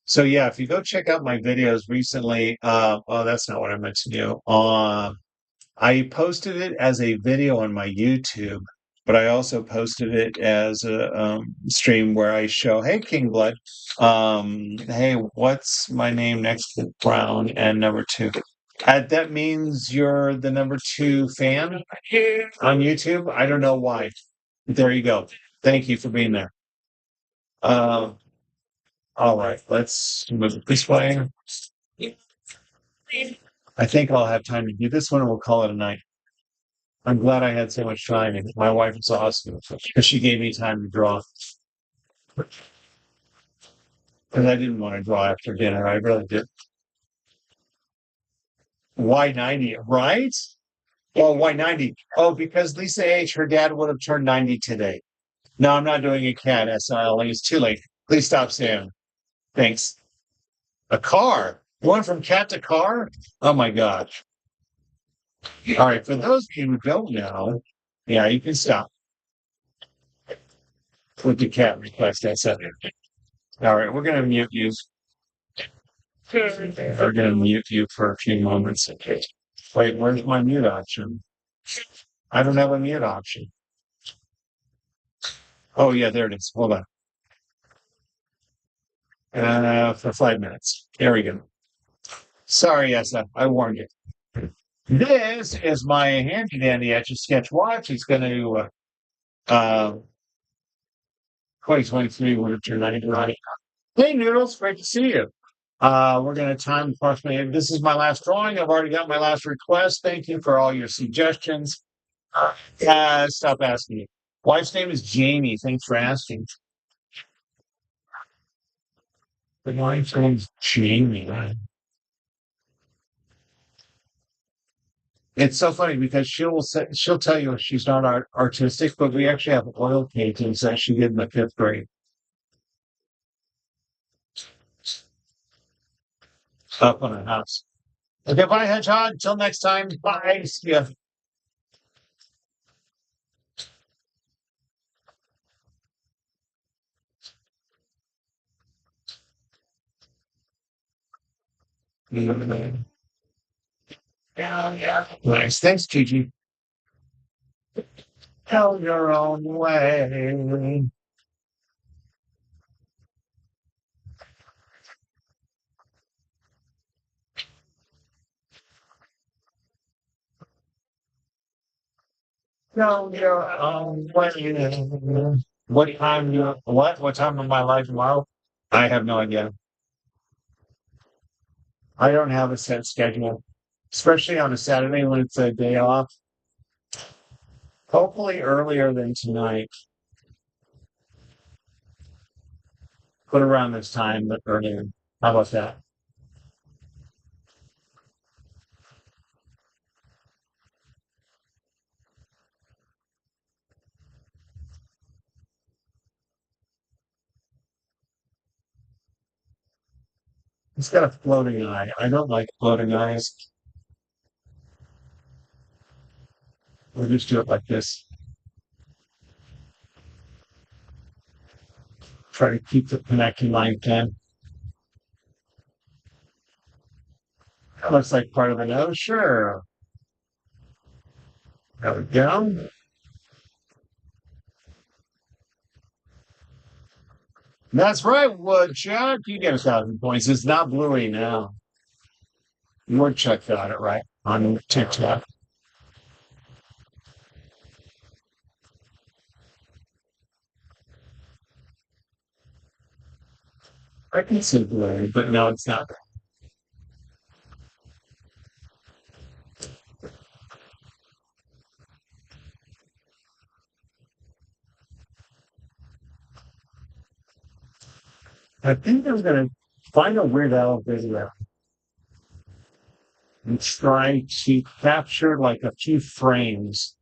So yeah, if you go check out my videos recently, oh, that's not what I meant to do. I posted it as a video on my YouTube but I also posted it as a stream where I show, hey, King Blood, hey, what's my name next to Brown and number two? That means you're the number two fan on YouTube. I don't know why. There you go. Thank you for being there. Um, all right, let's move it this way. I think I'll have time to do this one and we'll call it a night. I'm glad I had so much time. And my wife was awesome because she gave me time to draw. Because I didn't want to draw after dinner. I really did. Why 90? Right? Well, why 90? Oh, because Lisa H., her dad would have turned 90 today. No, I'm not doing a cat SIL. It's too late. Please stop, Sam. Thanks. A car. Going from cat to car? Oh my gosh. All right. For those of you who don't know, yeah, you can stop with the cat request. That's it. All right. We're going to mute you. We're going to mute you for a few moments. Wait, where's my mute option? I don't have a mute option. Oh, yeah, there it is. Hold on. For 5 minutes. There we go. Sorry, Essa. I warned you. This is my handy dandy Etch A Sketch watch. It's going to 2023 would have turned 90. Hey, Noodles, great to see you. We're going to time approximately. This is my last drawing. I've already got my last request. Thank you for all your suggestions. Stop asking me. Wife's name is Jamie. Thanks for asking. The wife's name's Jamie. It's so funny because she'll tell you she's not artistic, but we actually have oil paintings that she did in the fifth grade up on a house. Okay, bye, Hedgehog. Until next time. Bye. See ya. Nice. Thanks, Gigi. Tell your own way. Tell your own way. What time of my life tomorrow? I have no idea. I don't have a set schedule, especially on a Saturday when it's a day off. Hopefully earlier than tonight. Put around this time, but earlier. How about that? It's got a floating eye. I don't like floating eyes. We'll just do it like this. Try to keep the connecting line thin. That looks like part of the nose. Sure. There we go. That's right, Woodchuck. You get 1,000 points. It's not Bluey now. Woodchuck got it right on TikTok. I can see Bluey, but no, it's not. I think I'm going to find a Weird Al video and try to capture like a few frames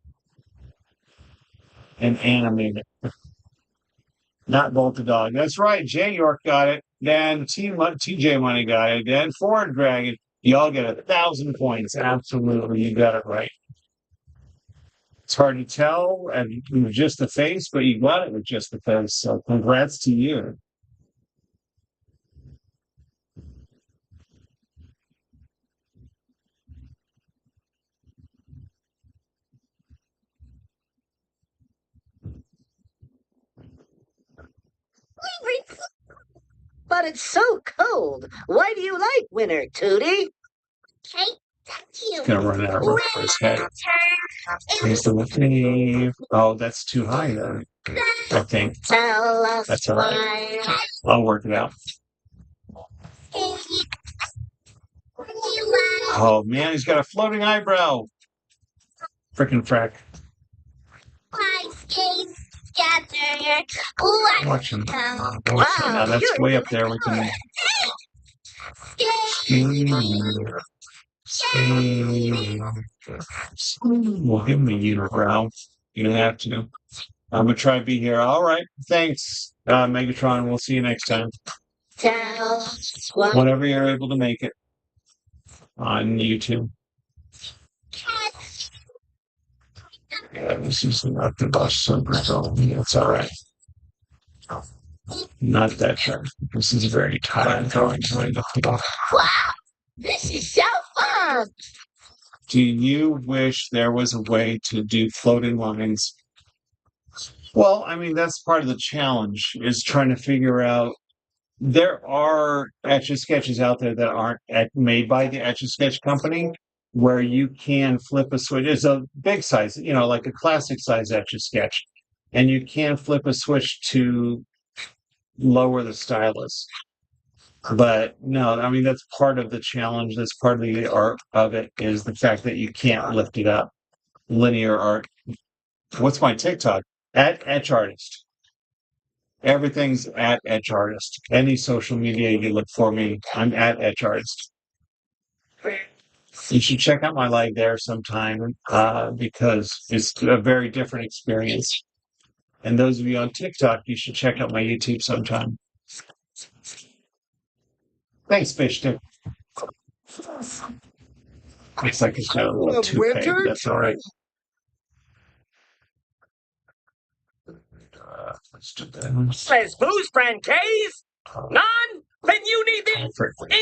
and animate it. Not Bolt the Dog. That's right. Jay York got it. Then TJ Money got it. Then Ford Dragon. Y'all get 1,000 points. Absolutely. You got it right. It's hard to tell and with just the face, but you got it with just the face. So congrats to you. but it's so cold. Why do you like winter, Tootie? Okay, thank you. Gonna run out of room for his head. Here's the cave. Oh, that's too high then. I think. Tell us That's all right. I'll work it out. Oh man, he's got a floating eyebrow. Frickin' frack. Watch him. Now that's way up there. We can. We'll give him a unibrow. You don't have to. I'm gonna try to be here. All right. Thanks, Megatron. We'll see you next time. Whenever you're able to make it on YouTube. Yeah, this is not the best super film. It's all right. Not that bad. This is very tired going. Wow, this is so fun. Do you wish there was a way to do floating lines? Well, I mean, that's part of the challenge is trying to figure out. There are Etch A Sketches out there that aren't made by the Etch A Sketch company where you can flip a switch. It's a big size, like a classic size Etch A Sketch. And you can flip a switch to lower the stylus. But no, I mean, that's part of the challenge. That's part of the art of it is the fact that you can't lift it up. Linear art. What's my TikTok? At Etch Artist. Everything's at Etch Artist. Any social media you look for me, I'm at Etch Artist. You should check out my live there sometime because it's a very different experience. And those of you on TikTok, you should check out my YouTube sometime. Thanks, Fish Stick. Looks like it's got a little toupee, but that's all right. Let's do that. Says Boo's friend K's? None? Then you need the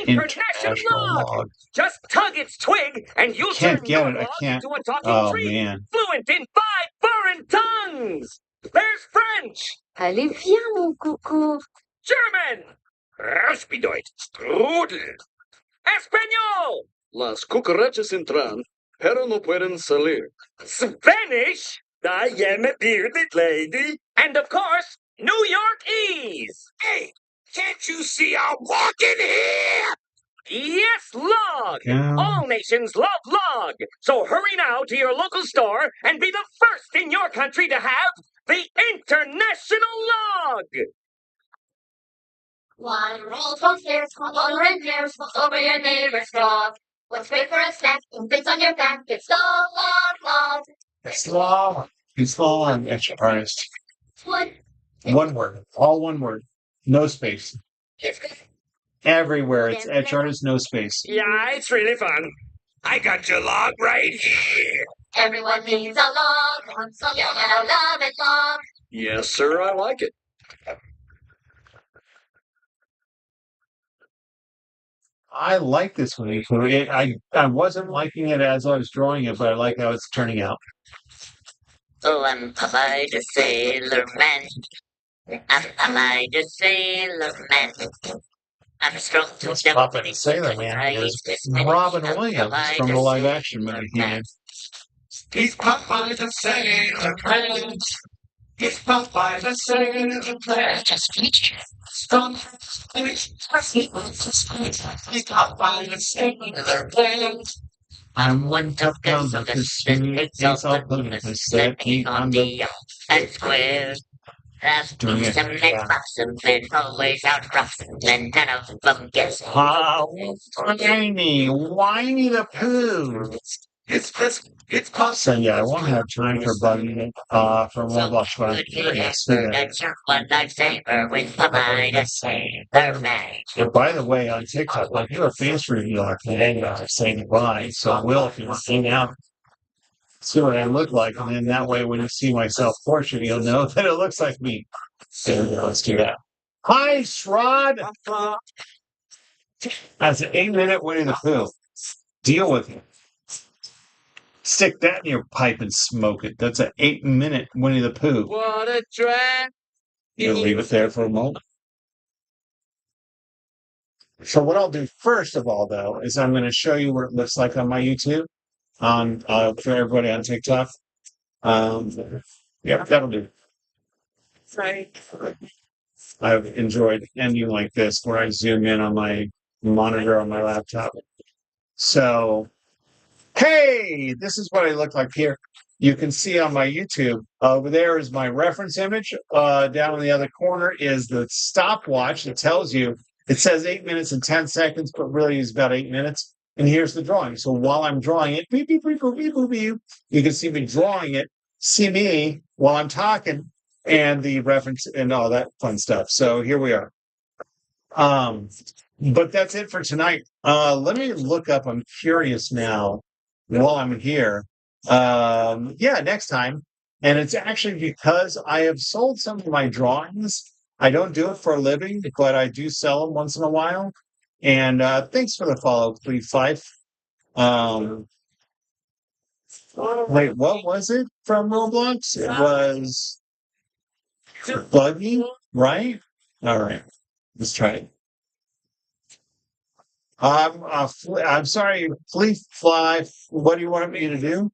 international log. Just tug its twig and you'll turn your log into a talking tree. Man. Fluent in 5 foreign tongues. There's French. Allez, viens, mon coucou. German. Raspidoit. Strudel. Espanol. Las cucarachas entran, pero no pueden salir. Spanish. I am a bearded lady. And of course, New Yorkese. Hey, can't you see I'm walking here? Yes, log. Yeah. All nations love log. So hurry now to your local store and be the first in your country to have the international log. One roll from stairs, one reindeers, walks over your neighbor's dog. What's great for a snack and fits on your back? It's log. It's log. It's log. Etch Artist. What? One word. All one word. No space. Everywhere. It's Etch Artist, no space. Yeah, it's really fun. I got your log right here. Everyone needs a log, so you gotta love it, log. Yes, sir, I like it. I like this one. I wasn't liking it as I was drawing it, but I like how it's turning out. Oh, I'm Popeye the Sailor Man. I'm Popeye the Sailor Man. I'm strong to Popeye the Sailor Man is Robin Williams from the live action movie he made. He's Popeye the Sailor Man. He's Popeye the Sailor Man. Strong. He's Popeye the Sailor Man. I'm one tough gun of the snakes of the goodness that eat on the and square. Last Doing it. some next box and men always out rough and none of them gets Winnie the Pooh. It's possible. So yeah, I won't have time for bugging for Roblox. good you have that's your one lifesaver with Popeye the Sailor Man. But by the way, on TikTok, like you're a face reviewer today, saying goodbye. So I will if you want to hang out, see what I look like, and then that way when you see my self-portrait, you'll know that it looks like me. So let's do that. Hi, Shrod. That's an 8-minute Winnie the Pooh. Deal with it. Stick that in your pipe and smoke it. That's an 8-minute Winnie the Pooh. What a drag. You leave it there for a moment. So what I'll do first of all, though, is I'm going to show you what it looks like on my YouTube on for everybody on TikTok. Um, yeah, that'll do. Right. I've enjoyed ending like this where I zoom in on my monitor on my laptop. So, hey, this is what I look like here. You can see on my YouTube over there is my reference image. Down in the other corner is the stopwatch that tells you it says 8 minutes and 10 seconds, but really is about 8 minutes. And here's the drawing. So while I'm drawing it, beep, beep, beep, beep, beep, beep, beep, you can see me drawing it, see me while I'm talking, and the reference and all that fun stuff. So here we are. Um, but that's it for tonight. Let me look up. I'm curious now while I'm here. Yeah, next time. And it's actually because I have sold some of my drawings. I don't do it for a living, but I do sell them once in a while. And thanks for the follow, please, Fife. Um, wait, what was it from Roblox? It was Buggy, right? All right, let's try it. I'm sorry, please fly. What do you want me to do?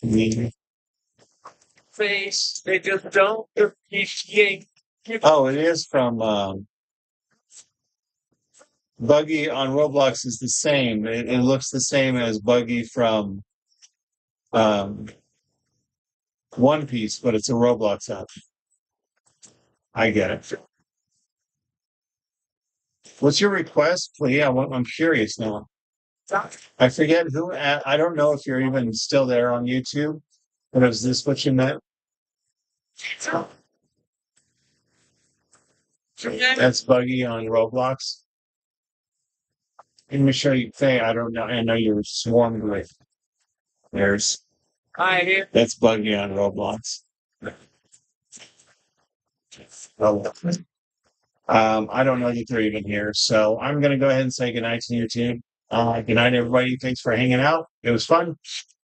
Me. Face. They just don't appreciate. Oh, it is from Buggy on Roblox is the same. It looks the same as Buggy from um, One Piece, but it's a Roblox app. I get it. What's your request? Well, yeah, I'm curious now. I forget who. I don't know if you're even still there on YouTube. But is this what you meant? That's Buggy on Roblox. Let me show you. Faye, I don't know. I know you're swarmed with. There's I hear. that's Buggy on Roblox. Oh, I don't know that they're even here, so I'm gonna go ahead and say goodnight to you too. Good night, everybody. Thanks for hanging out. It was fun.